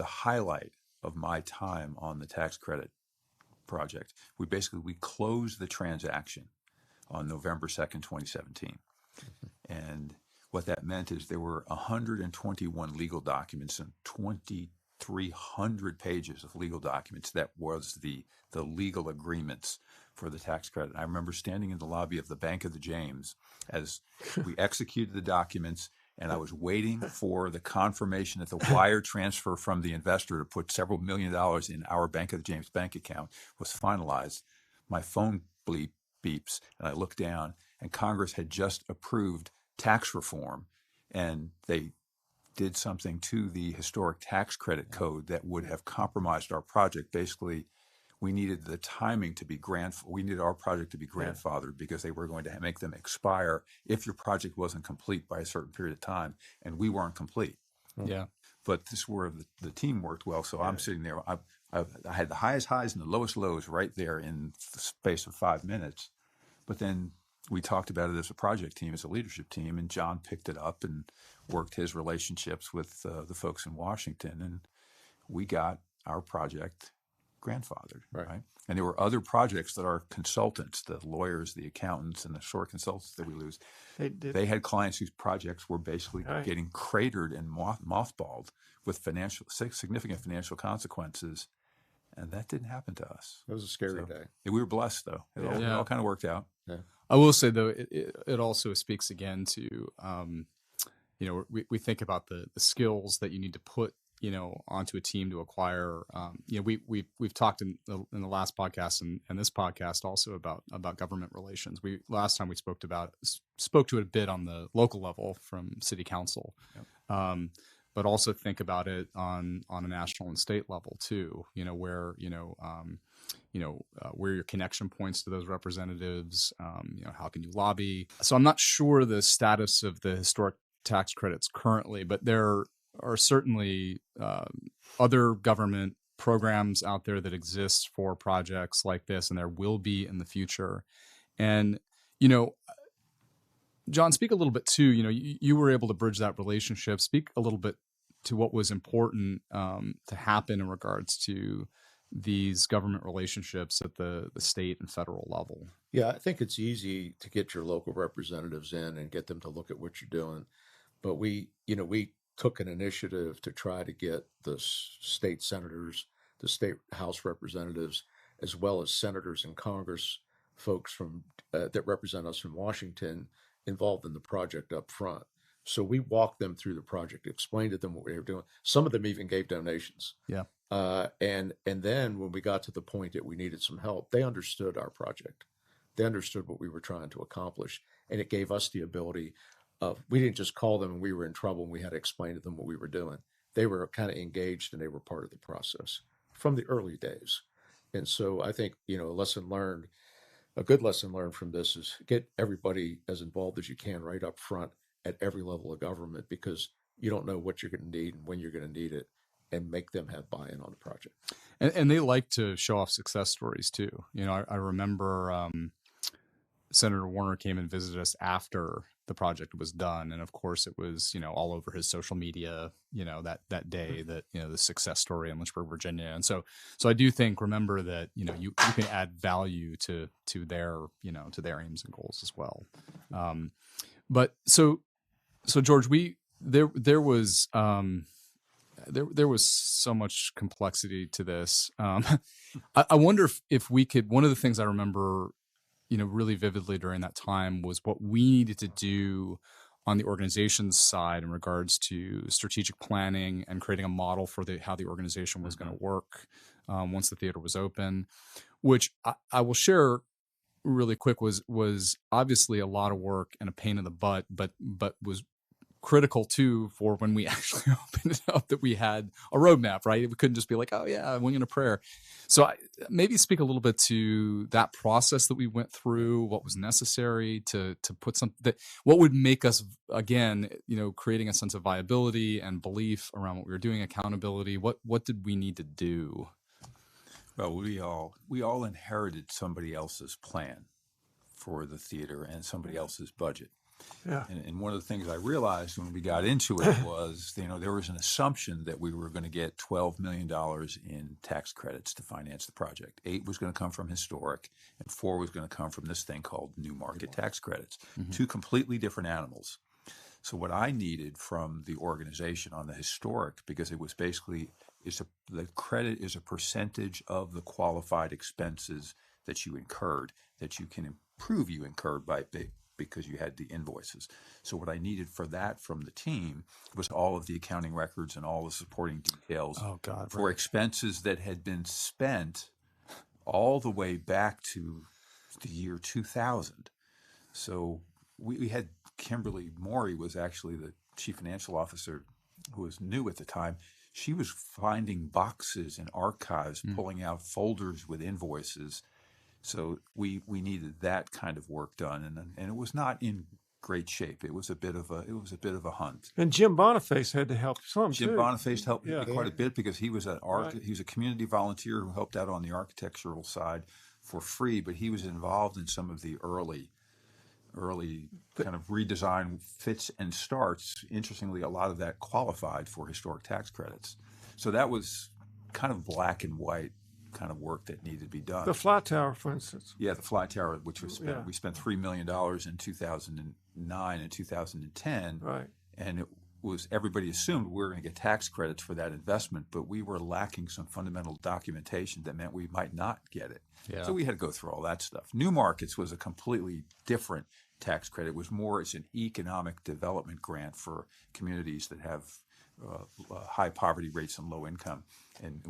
highlight of my time on the tax credit project. We closed the transaction on November 2nd, 2017. And what that meant is there were 121 legal documents and 2,300 pages of legal documents. That was the legal agreements for the tax credit. I remember standing in the lobby of the Bank of the James as we executed the documents, and I was waiting for the confirmation that the wire transfer from the investor to put several $1 million in our Bank of the James bank account was finalized. My phone beeps, and I look down, and Congress had just approved tax reform, and they did something to the historic tax credit code that would have compromised our project. Basically, we needed the timing to be we needed our project to be grandfathered because they were going to make them expire if your project wasn't complete by a certain period of time, and we weren't complete. Yeah. But this is where the team worked well. So I'm sitting there. I had the highest highs and the lowest lows right there in the space of 5 minutes. But then we talked about it as a project team, as a leadership team, and John picked it up and worked his relationships with the folks in Washington, and we got our project grandfathered, right? And there were other projects that our consultants, the lawyers, the accountants, and the short consultants that we lose, they had clients whose projects were basically getting cratered and mothballed with significant financial consequences, and that didn't happen to us. It was a scary day. We were blessed, though. It all kind of worked out. Yeah. I will say though, it also speaks again to, we think about the skills that you need to put, onto a team to acquire. We've talked in the last podcast and this podcast also about government relations. Last time we spoke to it a bit on the local level from city council, but also think about it on a national and state level too. Where your connection points to those representatives. How can you lobby? So I'm not sure the status of the historic tax credits currently, but there are certainly other government programs out there that exist for projects like this, and there will be in the future. And, John, speak a little bit too, you were able to bridge that relationship. Speak a little bit to what was important to happen in regards to these government relationships at the state and federal level. Yeah, I think it's easy to get your local representatives in and get them to look at what you're doing. But we took an initiative to try to get the state senators, the state House representatives, as well as senators and Congress folks from that represent us from Washington involved in the project up front. So we walked them through the project, explained to them what we were doing. Some of them even gave donations. Yeah. And then when we got to the point that we needed some help, they understood our project. They understood what we were trying to accomplish, and it gave us the ability of, we didn't just call them and we were in trouble and we had to explain to them what we were doing. They were kind of engaged and they were part of the process from the early days. And so I think, a good lesson learned from this is get everybody as involved as you can right up front at every level of government, because you don't know what you're going to need and when you're going to need it. and make them have buy-in on the project. And they like to show off success stories too. I remember Senator Warner came and visited us after the project was done, and of course it was all over his social media that day that the success story in Lynchburg, Virginia. And so I do think, remember that you can add value to their to their aims and goals as well. But so George, there was so much complexity to this. I wonder if we could. One of the things I remember really vividly during that time was what we needed to do on the organization's side in regards to strategic planning and creating a model for how the organization was going to work once the theater was open, which I will share really quick was obviously a lot of work and a pain in the butt, but was critical too for when we actually opened it up, that we had a roadmap, right? We couldn't just be like, oh yeah, I'm winging a prayer. So maybe speak a little bit to that process that we went through, what was necessary to put what would make us, again, creating a sense of viability and belief around what we were doing, accountability. What did we need to do? Well, we all inherited somebody else's plan for the theater and somebody else's budget. Yeah. And one of the things I realized when we got into it was, there was an assumption that we were going to get $12 million in tax credits to finance the project. 8 was going to come from historic, and 4 was going to come from this thing called new market tax credits. Mm-hmm. 2 completely different animals. So what I needed from the organization on the historic, because it was basically, the credit is a percentage of the qualified expenses that you incurred, that you can prove you incurred because you had the invoices. So what I needed for that from the team was all of the accounting records and all the supporting details for expenses that had been spent all the way back to the year 2000. So we had Kimberly Morey was actually the chief financial officer, who was new at the time. She was finding boxes in archives, pulling out folders with invoices. So we needed that kind of work done, and it was not in great shape. It was a bit of a hunt. And Jim Boniface had to help some too. Jim Boniface helped me quite a bit, because he was he was a community volunteer who helped out on the architectural side for free, but he was involved in some of the early kind of redesign fits and starts. Interestingly, a lot of that qualified for historic tax credits. So that was kind of black and white kind of work that needed to be done. The Fly Tower, for instance. Yeah, the Fly Tower, which was spent, we spent $3 million in 2009 and 2010. Right. And it was, everybody assumed we were going to get tax credits for that investment, but we were lacking some fundamental documentation that meant we might not get it. Yeah. So we had to go through all that stuff. New Markets was a completely different tax credit. It was more, it's an economic development grant for communities that have high poverty rates and low income. And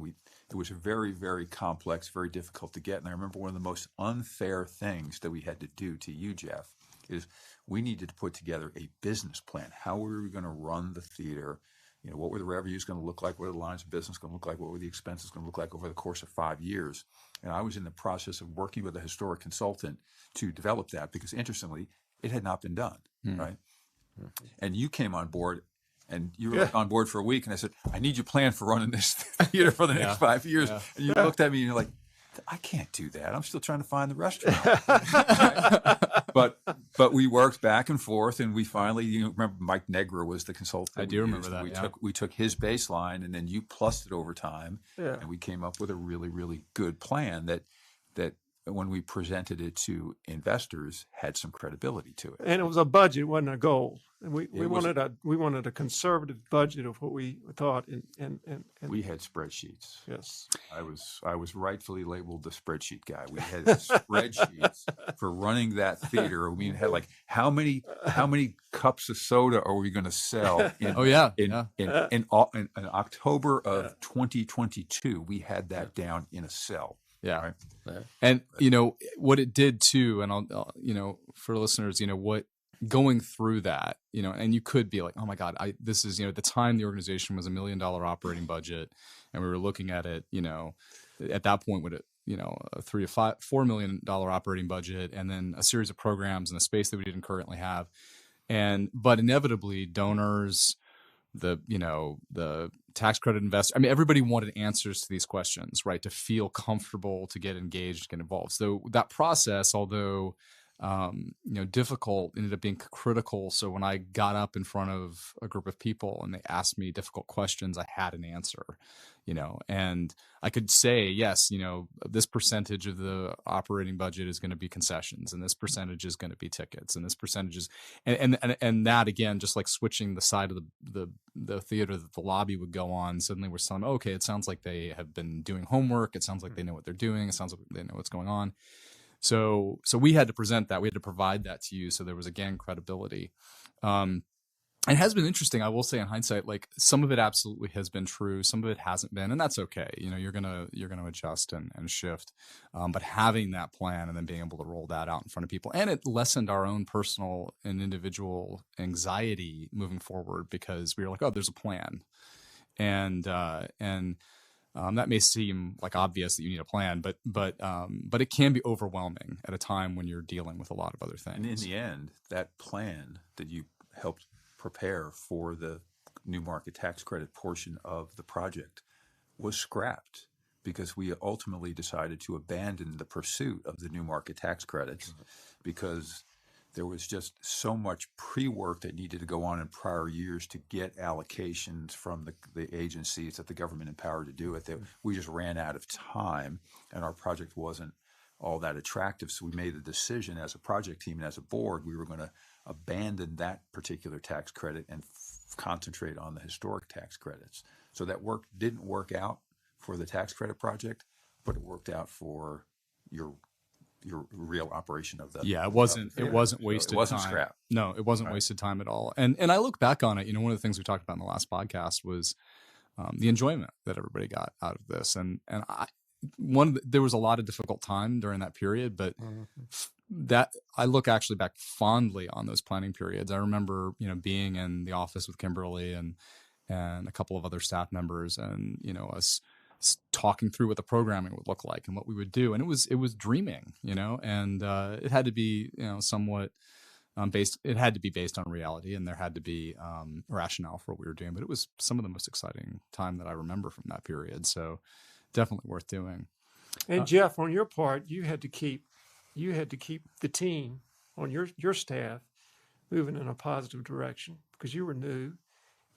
it was very, very complex, very difficult to get. And I remember one of the most unfair things that we had to do to you, Jeff, is we needed to put together a business plan. How were we going to run the theater? What were the revenues going to look like? What were the lines of business going to look like? What were the expenses going to look like over the course of 5 years? And I was in the process of working with a historic consultant to develop that, because interestingly, it had not been done, right? Mm-hmm. And you came on board. And you were on board for a week, and I said, I need your plan for running this theater for the next 5 years. Yeah. And you looked at me and you're like, I can't do that. I'm still trying to find the restaurant. But we worked back and forth, and we finally, remember Mike Negra was the consultant. I do remember that. We took his baseline, and then you plussed it over time, and we came up with a really, really good plan that when we presented it to investors had some credibility to it. And it was a budget, it wasn't a goal. And we wanted a conservative budget of what we thought, and we had spreadsheets. Yes, I was rightfully labeled the spreadsheet guy. We had spreadsheets for running that theater. We had like how many cups of soda are we going to sell? In October of 2022, we had that down in a cell. Yeah. Right? And what it did too, and I'll for listeners, what going through that, and you could be like, oh my God, this is, at the time the organization was $1 million operating budget, and we were looking at it, at that point with it, a $4 million operating budget, and then a series of programs and a space that we didn't currently have. But inevitably donors, the tax credit investor. I mean, everybody wanted answers to these questions, right? To feel comfortable, to get engaged, get involved. So that process, although difficult, ended up being critical. So when I got up in front of a group of people and they asked me difficult questions, I had an answer, and I could say, yes, this percentage of the operating budget is going to be concessions, and this percentage is going to be tickets, and this percentage is, and that again, just like switching the side of the theater that the lobby would go on, suddenly we're saying, okay, it sounds like they have been doing homework. It sounds like they know what they're doing. It sounds like they know what's going on. So we had to present that. We had to provide that to you. So there was, again, credibility. It has been interesting. I will say in hindsight, like some of it absolutely has been true. Some of it hasn't been, and that's okay. You're gonna adjust and shift. But having that plan and then being able to roll that out in front of people, and it lessened our own personal and individual anxiety moving forward, because we were like, oh, there's a plan, and that may seem like obvious that you need a plan, but it can be overwhelming at a time when you're dealing with a lot of other things. And in the end, that plan that you helped prepare for the new market tax credit portion of the project was scrapped because we ultimately decided to abandon the pursuit of the new market tax credits because there was just so much pre-work that needed to go on in prior years to get allocations from the agencies that the government empowered to do it, that we just ran out of time and our project wasn't all that attractive. So we made the decision as a project team and as a board, we were going to abandon that particular tax credit and concentrate on the historic tax credits. So that work didn't work out for the tax credit project, but it worked out for your real operation of the. Yeah, it wasn't wasted it wasn't time. scrap. No, it wasn't wasted time at all. And I look back on it, one of the things we talked about in the last podcast was the enjoyment that everybody got out of this. And there was a lot of difficult time during that period, but that I look actually back fondly on those planning periods. I remember, being in the office with Kimberly and a couple of other staff members, and us talking through what the programming would look like and what we would do, and it was dreaming, and it had to be somewhat based. It had to be based on reality, and there had to be rationale for what we were doing. But it was some of the most exciting time that I remember from that period. So definitely worth doing. And Jeff, on your part, you had to keep the team on your staff moving in a positive direction because you were new.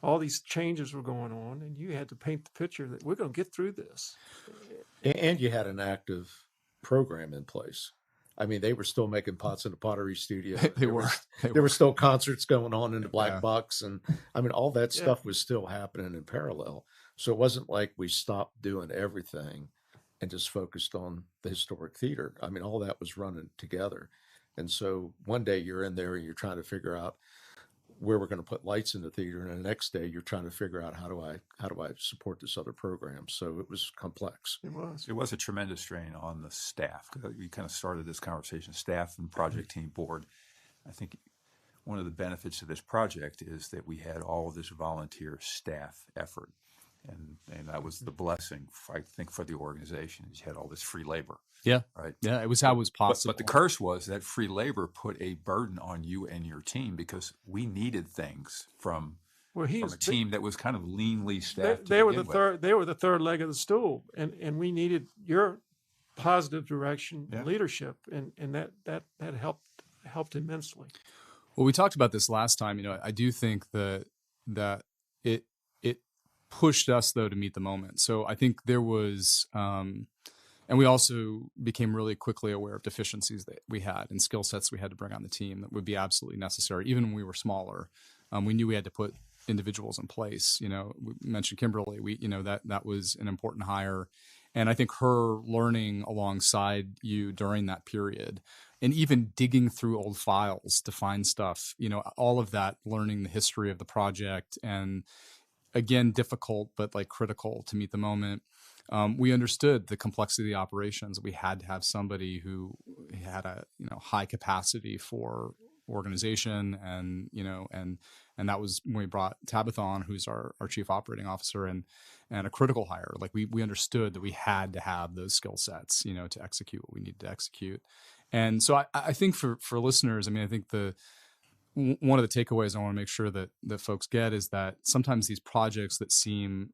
All these changes were going on, and you had to paint the picture that we're going to get through this. And you had an active program in place. I mean, they were still making pots in the pottery studio. There were still concerts going on in the Black Box, and I mean, all that stuff was still happening in parallel. So it wasn't like we stopped doing everything and just focused on the historic theater. I mean, all that was running together. And so one day you're in there and you're trying to figure out where we're going to put lights in the theater, and the next day you're trying to figure out how do I support this other program. So it was complex. It was a tremendous strain on the staff. We kind of started this conversation, staff and project team board. I think one of the benefits of this project is that we had all of this volunteer staff effort. And that was the blessing, I think, for the organization, is you had all this free labor. Yeah. Right. Yeah. It was how it was possible. But the curse was that free labor put a burden on you and your team because we needed things from a team that was kind of leanly staffed. They were the third leg of the stool, and we needed your positive direction, leadership, and that helped immensely. Well, we talked about this last time. I do think that it pushed us though to meet the moment. So I think there was, and we also became really quickly aware of deficiencies that we had and skill sets we had to bring on the team that would be absolutely necessary, even when we were smaller. We knew we had to put individuals in place. We mentioned Kimberly. That was an important hire, and I think her learning alongside you during that period, and even digging through old files to find stuff. All of that, learning the history of the project, and again, difficult, but like critical to meet the moment. We understood the complexity of the operations. We had to have somebody who had a high capacity for organization, and that was when we brought Tabitha on, who's our chief operating officer, and a critical hire. Like we understood that we had to have those skill sets, to execute what we needed to execute. And so I think for listeners, I think one of the takeaways I want to make sure that folks get is that sometimes these projects that seem,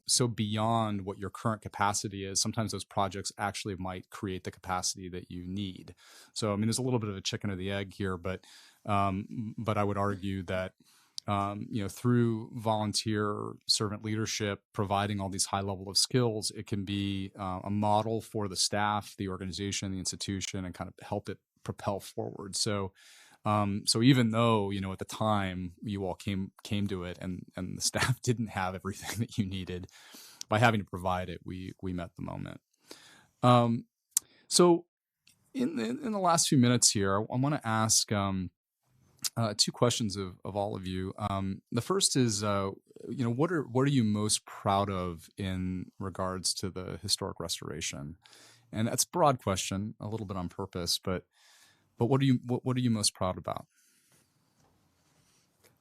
so beyond what your current capacity is, sometimes those projects actually might create the capacity that you need. So, I mean, there's a little bit of a chicken or the egg here, but I would argue that through volunteer servant leadership, providing all these high level of skills, it can be a model for the staff, the organization, the institution, and kind of help it propel forward. So even though, at the time you all came to it and the staff didn't have everything that you needed, by having to provide it, we met the moment. So in the last few minutes here, I want to ask two questions of all of you. The first is, what are you most proud of in regards to the historic restoration? And that's a broad question, a little bit on purpose, but what are you most proud about?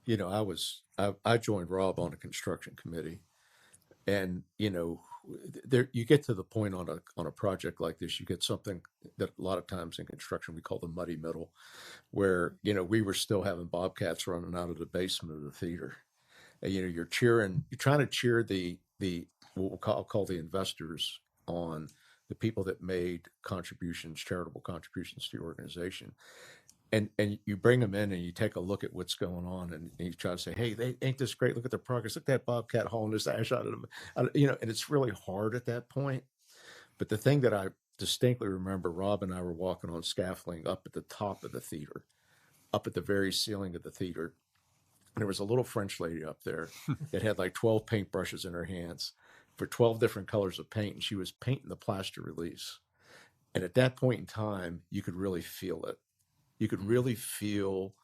I joined Rob on a construction committee, and there you get to the point on a project like this, you get something that a lot of times in construction we call the muddy middle, where we were still having bobcats running out of the basement of the theater. And, you're trying to cheer the what I'll call the investors on, the people that made charitable contributions to your organization. And you bring them in and you take a look at what's going on, and you try to say, hey, ain't this great? Look at their progress. Look at that bobcat hauling this ash out of them. And it's really hard at that point. But the thing that I distinctly remember, Rob and I were walking on scaffolding up at the top of the theater, up at the very ceiling of the theater. And there was a little French lady up there that had like 12 paintbrushes in her hands for 12 different colors of paint. And she was painting the plaster release. And at that point in time, you could really feel it. You could really feel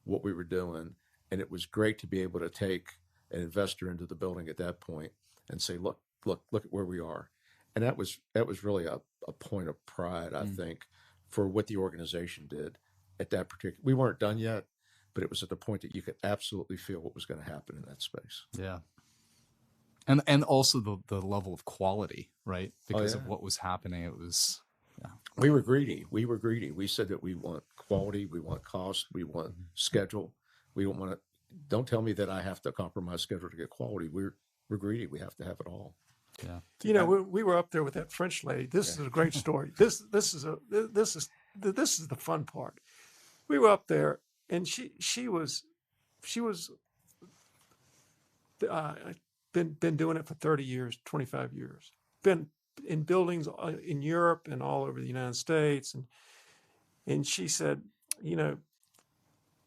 what we were doing. And it was great to be able to take an investor into the building at that point and say, look at where we are. And that was really a point of pride, I think, for what the organization did at that particular. We weren't done yet, but it was at the point that you could absolutely feel what was going to happen in that space. Yeah. And also the level of quality, right? Because of what was happening. It was, We were greedy. We said that we want quality, we want cost, we want schedule. We don't want to. Don't tell me that I have to compromise schedule to get quality. We're greedy. We have to have it all. Yeah. We were up there with that French lady. This is a great story. This is the fun part. We were up there, and she was been doing it for 30 years, 25 years. Been in buildings in Europe and all over the United States, and she said,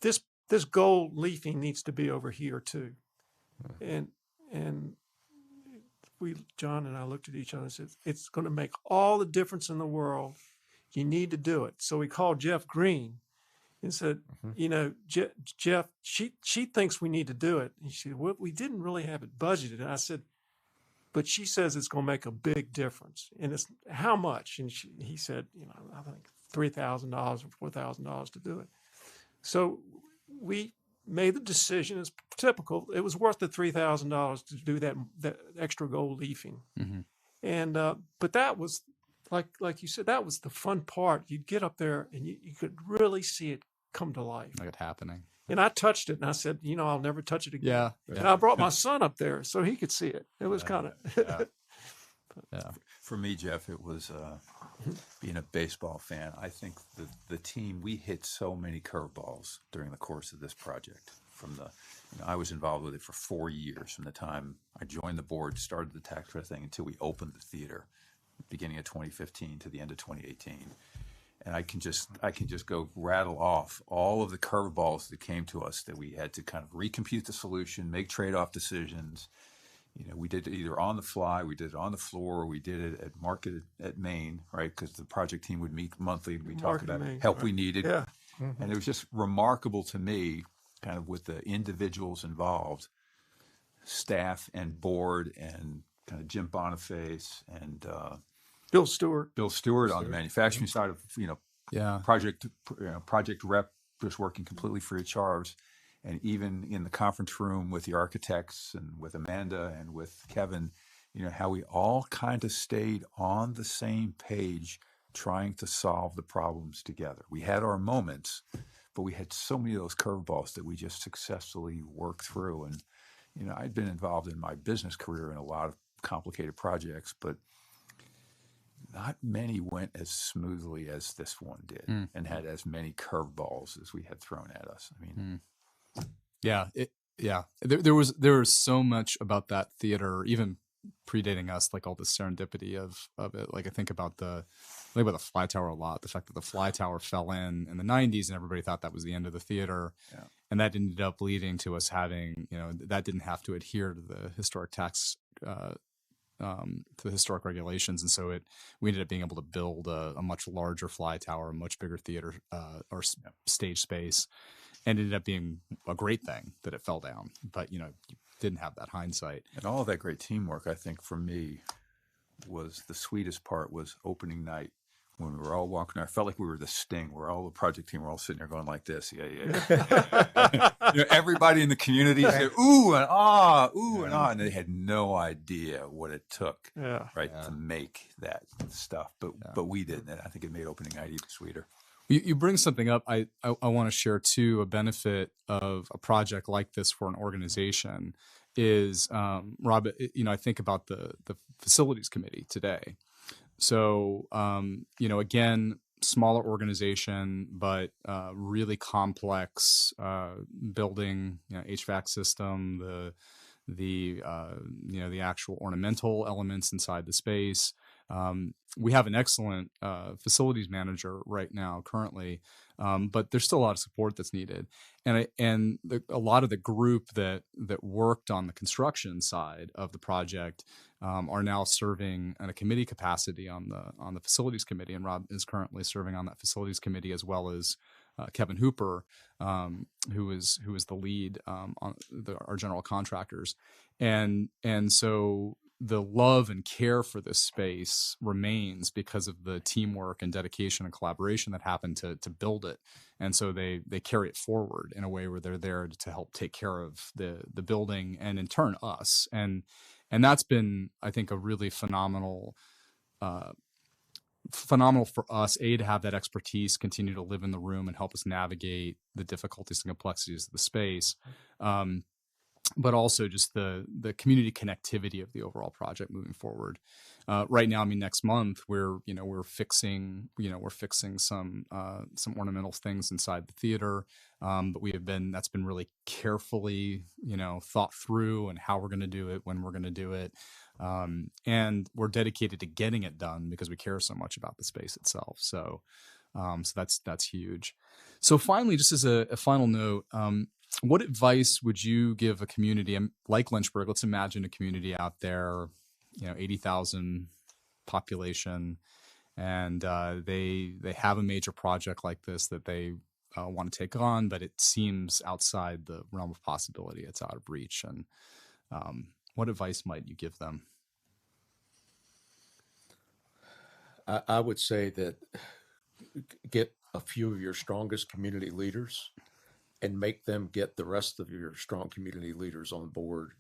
this gold leafing needs to be over here too, and John and I looked at each other and said, it's going to make all the difference in the world. You need to do it. So we called Jeff Green and said, Jeff, she thinks we need to do it. And she said, well, we didn't really have it budgeted. And I said, but she says it's going to make a big difference. And it's how much? And he said, I think $3,000 or $4,000 to do it. So we made the decision. It's typical. It was worth the $3,000 to do that extra gold leafing. Mm-hmm. And but that was like you said, that was the fun part. You'd get up there and you could really see it come to life, like it happening. And I touched it and I said, I'll never touch it again. Yeah. And I brought my son up there so he could see it. It was kind of. Yeah. For me, Jeff, it was being a baseball fan. I think the team, we hit so many curveballs during the course of this project. I was involved with it for 4 years, from the time I joined the board, started the tax credit thing, until we opened the theater, beginning of 2015 to the end of 2018. And I can just go rattle off all of the curveballs that came to us, that we had to kind of recompute the solution, make trade-off decisions. We did it either on the fly, we did it on the floor, we did it at market at Maine, right? Because the project team would meet monthly and we talked about help we needed. Yeah. Mm-hmm. And it was just remarkable to me, kind of with the individuals involved, staff and board, and kind of Jim Boniface and Bill Stewart on the manufacturing side of, project rep, just working completely free of charge. And even in the conference room with the architects and with Amanda and with Kevin, how we all kind of stayed on the same page trying to solve the problems together. We had our moments, but we had so many of those curveballs that we just successfully worked through. And, I'd been involved in my business career in a lot of complicated projects, but not many went as smoothly as this one did and had as many curveballs as we had thrown at us. I mean, yeah, there was so much about that theater, even predating us, like all the serendipity of it. Like I think about the fly tower a lot, the fact that the fly tower fell in the 90s and everybody thought that was the end of the theater. Yeah. And that ended up leading to us having, that didn't have to adhere to the historic tax, to the historic regulations. And so we ended up being able to build a much larger fly tower, a much bigger theater or stage space, and ended up being a great thing that it fell down. But, you didn't have that hindsight. And all of that great teamwork, I think for me, was the sweetest part was opening night when we were all walking. I felt like we were the Sting, where all the project team were all sitting there going like this. Yeah. Everybody in the community said, ooh and ah, ooh and ah. And they had no idea what it took, to make that stuff. But we did. And I think it made opening night even sweeter. You bring something up I want to share too. A benefit of a project like this for an organization is, Rob, I think about the facilities committee today. So, again, smaller organization, but really complex building, HVAC system, the actual ornamental elements inside the space. We have an excellent facilities manager right now currently, but there's still a lot of support that's needed. And a lot of the group that worked on the construction side of the project are now serving in a committee capacity on the facilities committee. And Rob is currently serving on that facilities committee, as well as Kevin Hooper, who is the lead on our general contractors. And so the love and care for this space remains because of the teamwork and dedication and collaboration that happened to build it. And so they carry it forward in a way where they're there to help take care of the building and in turn us. And that's been, I think, a really phenomenal for us, to have that expertise continue to live in the room and help us navigate the difficulties and complexities of the space. But also just the community connectivity of the overall project moving forward. Right now, next month we're fixing some ornamental things inside the theater, but that's been really carefully thought through, and how we're going to do it, when we're going to do it, and we're dedicated to getting it done because we care so much about the space itself. So that's huge. So finally, just as a final note. What advice would you give a community like Lynchburg? Let's imagine a community out there, 80,000 population, and they have a major project like this that they want to take on, but it seems outside the realm of possibility. It's out of reach. And what advice might you give them? I would say that get a few of your strongest community leaders and make them get the rest of your strong community leaders on board,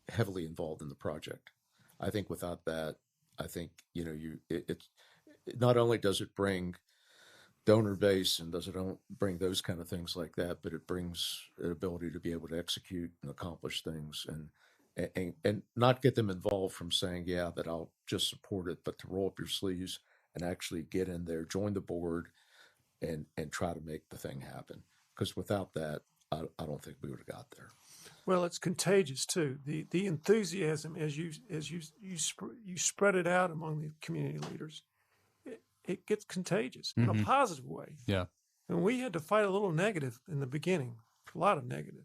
heavily involved in the project. I think without that, it not only does it bring donor base and does it don't bring those kind of things like that, but it brings an ability to be able to execute and accomplish things, and not get them involved from saying, yeah, that I'll just support it, but to roll up your sleeves and actually get in there, join the board, and try to make the thing happen. Because without that, I don't think we would have got there. Well, it's contagious too. The enthusiasm as you spread it out among the community leaders, it gets contagious in a positive way. Yeah. And we had to fight a little negative in the beginning, a lot of negative.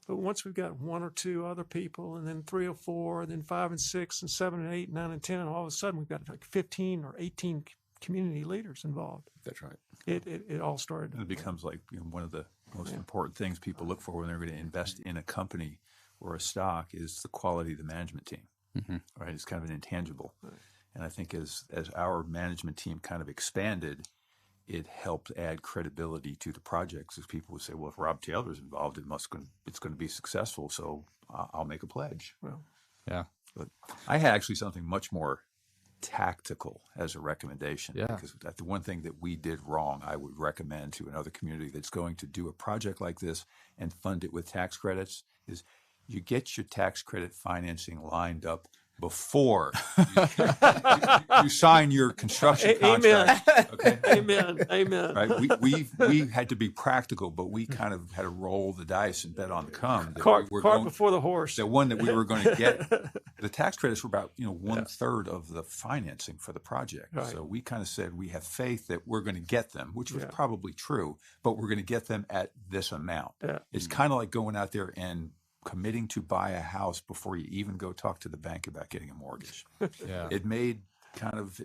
But once we've got one or two other people, and then 3 or 4, and then 5 and 6 and 7 and 8 and 9 and 10, and all of a sudden we've got like 15 or 18 community leaders involved. That's right. It all started. And it becomes like one of the most important things people look for when they're going to invest in a company or a stock is the quality of the management team. Right? It's kind of an intangible. Right. And I think as our management team kind of expanded, it helped add credibility to the projects, as people would say, well, if Rob Taylor's involved, it's going to be successful, so I'll make a pledge. Well, yeah. But I had actually something much more tactical as a recommendation. Yeah. Because the one thing that we did wrong, I would recommend to another community that's going to do a project like this and fund it with tax credits is you get your tax credit financing lined up before you sign your construction contract. Okay? Amen. Right? We had to be practical, but we kind of had to roll the dice and bet on the come. That Cart we were going, before the horse. the one that we were going to get. The tax credits were about 1/3 of the financing for the project. Right. So we kind of said we have faith that we're going to get them, which was probably true, but we're going to get them at this amount. Yeah. It's kind of like going out there and committing to buy a house before you even go talk to the bank about getting a mortgage. Yeah. It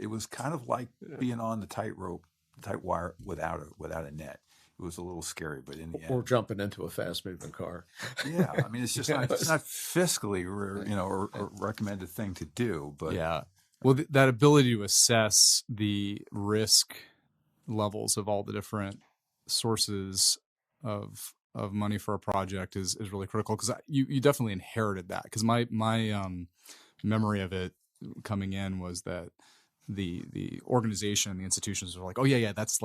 was kind of like being on the tight wire without a net. It was a little scary, but in the end, Or jumping into a fast-moving car. yeah, I mean, it's just not fiscally or recommended thing to do. But Yeah. Well, that ability to assess the risk levels of all the different sources of money for a project is really critical, because you definitely inherited that. Because my memory of it coming in was that the organization and the institutions were like, oh yeah, that's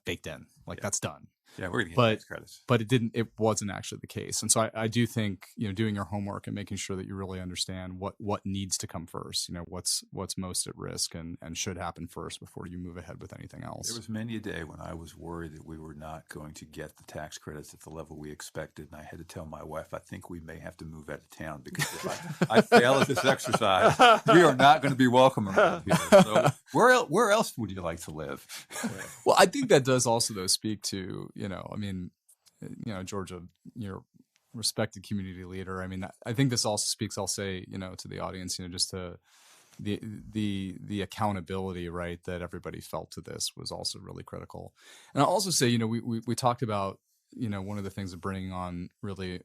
baked in, that's done. yeah, we're going to get tax credits. But it wasn't actually the case. And so I do think, doing your homework and making sure that you really understand what needs to come first, what's most at risk and should happen first before you move ahead with anything else. There was many a day when I was worried that we were not going to get the tax credits at the level we expected. And I had to tell my wife, I think we may have to move out of town, because if I fail at this exercise, we are not going to be welcome around here. So where else would you like to live? Well, I think that does also, though, speak to, Georgia, your respected community leader. I mean, I think this also speaks, I'll say, to the audience, just to the accountability, right, that everybody felt to this was also really critical. And I'll also say, we talked about, one of the things of bringing on really,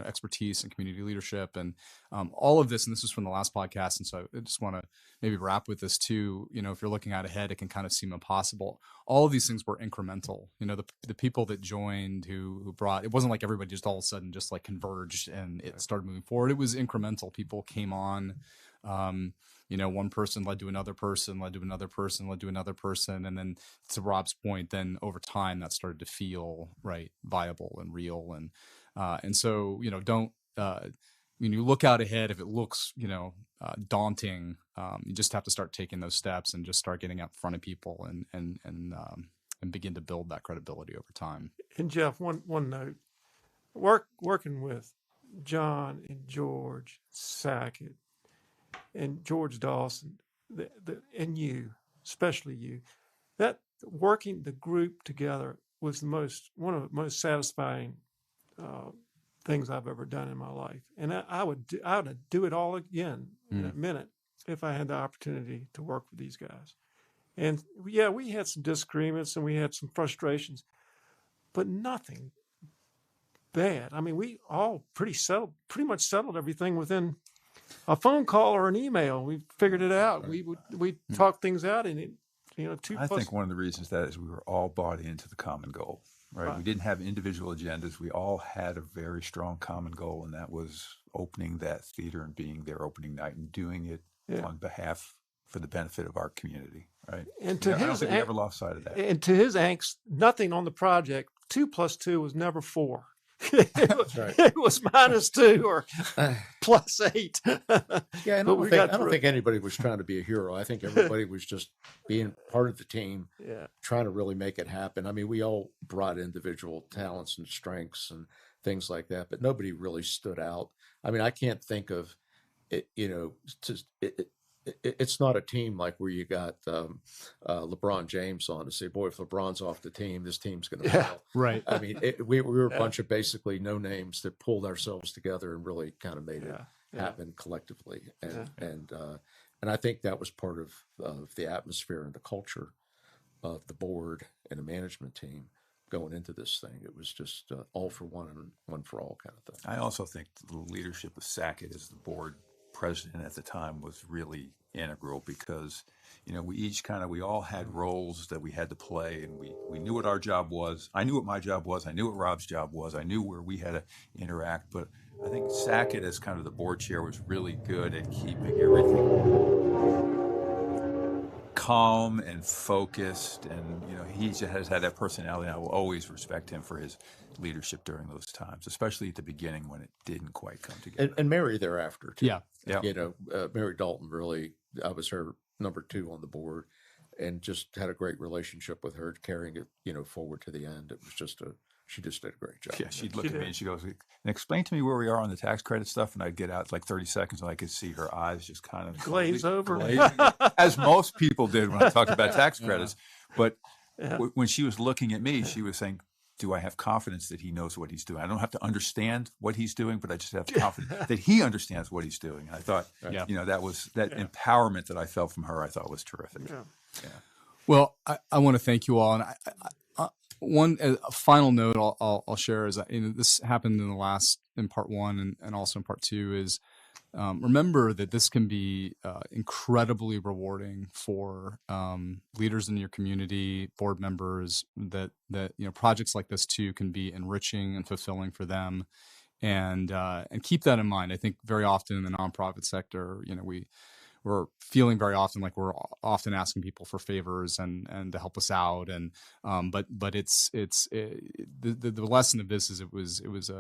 expertise and community leadership and all of this. And this was from the last podcast. And so I just want to maybe wrap with this too. If you're looking out ahead, it can kind of seem impossible. All of these things were incremental. The people that joined, who brought, it wasn't like everybody just all of a sudden just like converged and it started moving forward. It was incremental. People came on. One person led to another person, led to another person, led to another person. And then, to Rob's point, then over time that started to feel right, viable and real. And so, don't, when you look out ahead, if it looks, daunting, you just have to start taking those steps and just start getting out in front of people and begin to build that credibility over time. And Jeff, one note, working with John and George Sackett and George Dawson, and you, especially you, that working the group together was one of the most satisfying things I've ever done in my life. And I would do it all again in a minute if I had the opportunity to work with these guys. And yeah, we had some disagreements and we had some frustrations, but nothing bad. I mean, we all pretty much settled everything within a phone call or an email. We figured it out. We talked things out, and I think one of the reasons that is we were all bought into the common goal. Right. We didn't have individual agendas. We all had a very strong common goal, and that was opening that theater and being there opening night and doing it on behalf for the benefit of our community. Right. And I don't think we ever lost sight of that. And to his angst, nothing on the project 2 + 2 was never 4. It was -2 or +8. Yeah, and I don't think anybody was trying to be a hero. I think everybody was just being part of the team, trying to really make it happen. I mean, we all brought individual talents and strengths and things like that, but nobody really stood out. I mean, I can't think of it. It's not a team like where you got LeBron James on to say, boy, if LeBron's off the team, this team's going to fail. Right. I mean, we were a bunch of basically no names that pulled ourselves together and really kind of made it happen collectively. And I think that was part of the atmosphere and the culture of the board and the management team going into this thing. It was just all for one and one for all kind of thing. I also think the leadership of Sackett as the board president at the time was really integral, because we all had roles that we had to play, and we knew what our job was. I knew what my job was. I knew what Rob's job was. I knew where we had to interact. But I think Sackett as kind of the board chair was really good at keeping everything calm and focused, and he just has had that personality. And I will always respect him for his leadership during those times, especially at the beginning when it didn't quite come together. And Mary thereafter too. Yeah. Yeah. Mary Dalton really. I was her number 2 on the board, and just had a great relationship with her, carrying it forward to the end. It was just she just did a great job. Yeah, she'd look at me and she goes, "And explain to me where we are on the tax credit stuff." And I'd get out like 30 seconds, and I could see her eyes just kind of Glaze over. glazing, as most people did when I talked about tax credits. But Yeah. when she was looking at me, she was saying, "Do I have confidence that he knows what he's doing? I don't have to understand what he's doing, but I just have confidence that he understands what he's doing." And I thought, that was that empowerment that I felt from her. I thought was terrific. Yeah. Well, I want to thank you all, and a final note I'll share is that, this happened in part 1 and also in part 2 is remember that this can be incredibly rewarding for leaders in your community, board members. That projects like this too can be enriching and fulfilling for them, and keep that in mind. I think very often in the nonprofit sector, we're feeling very often like we're often asking people for favors and to help us out, and but it's the lesson of this is it was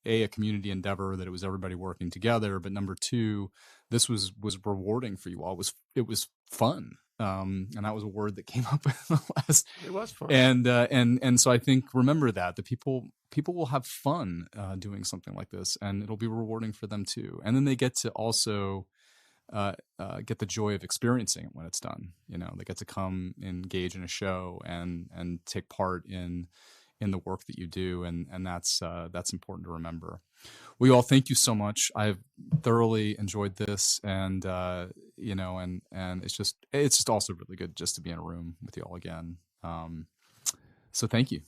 a community endeavor, that it was everybody working together, but number 2, this was rewarding for you all. It was fun, and that was a word that came up in the last. It was fun, and so I think remember that the people will have fun doing something like this, and it'll be rewarding for them too, and then they get to also get the joy of experiencing it when it's done. They get to come engage in a show and take part in the work that you do, and that's important to remember. We all thank you so much. I've thoroughly enjoyed this, and and it's just also really good just to be in a room with you all again. So thank you.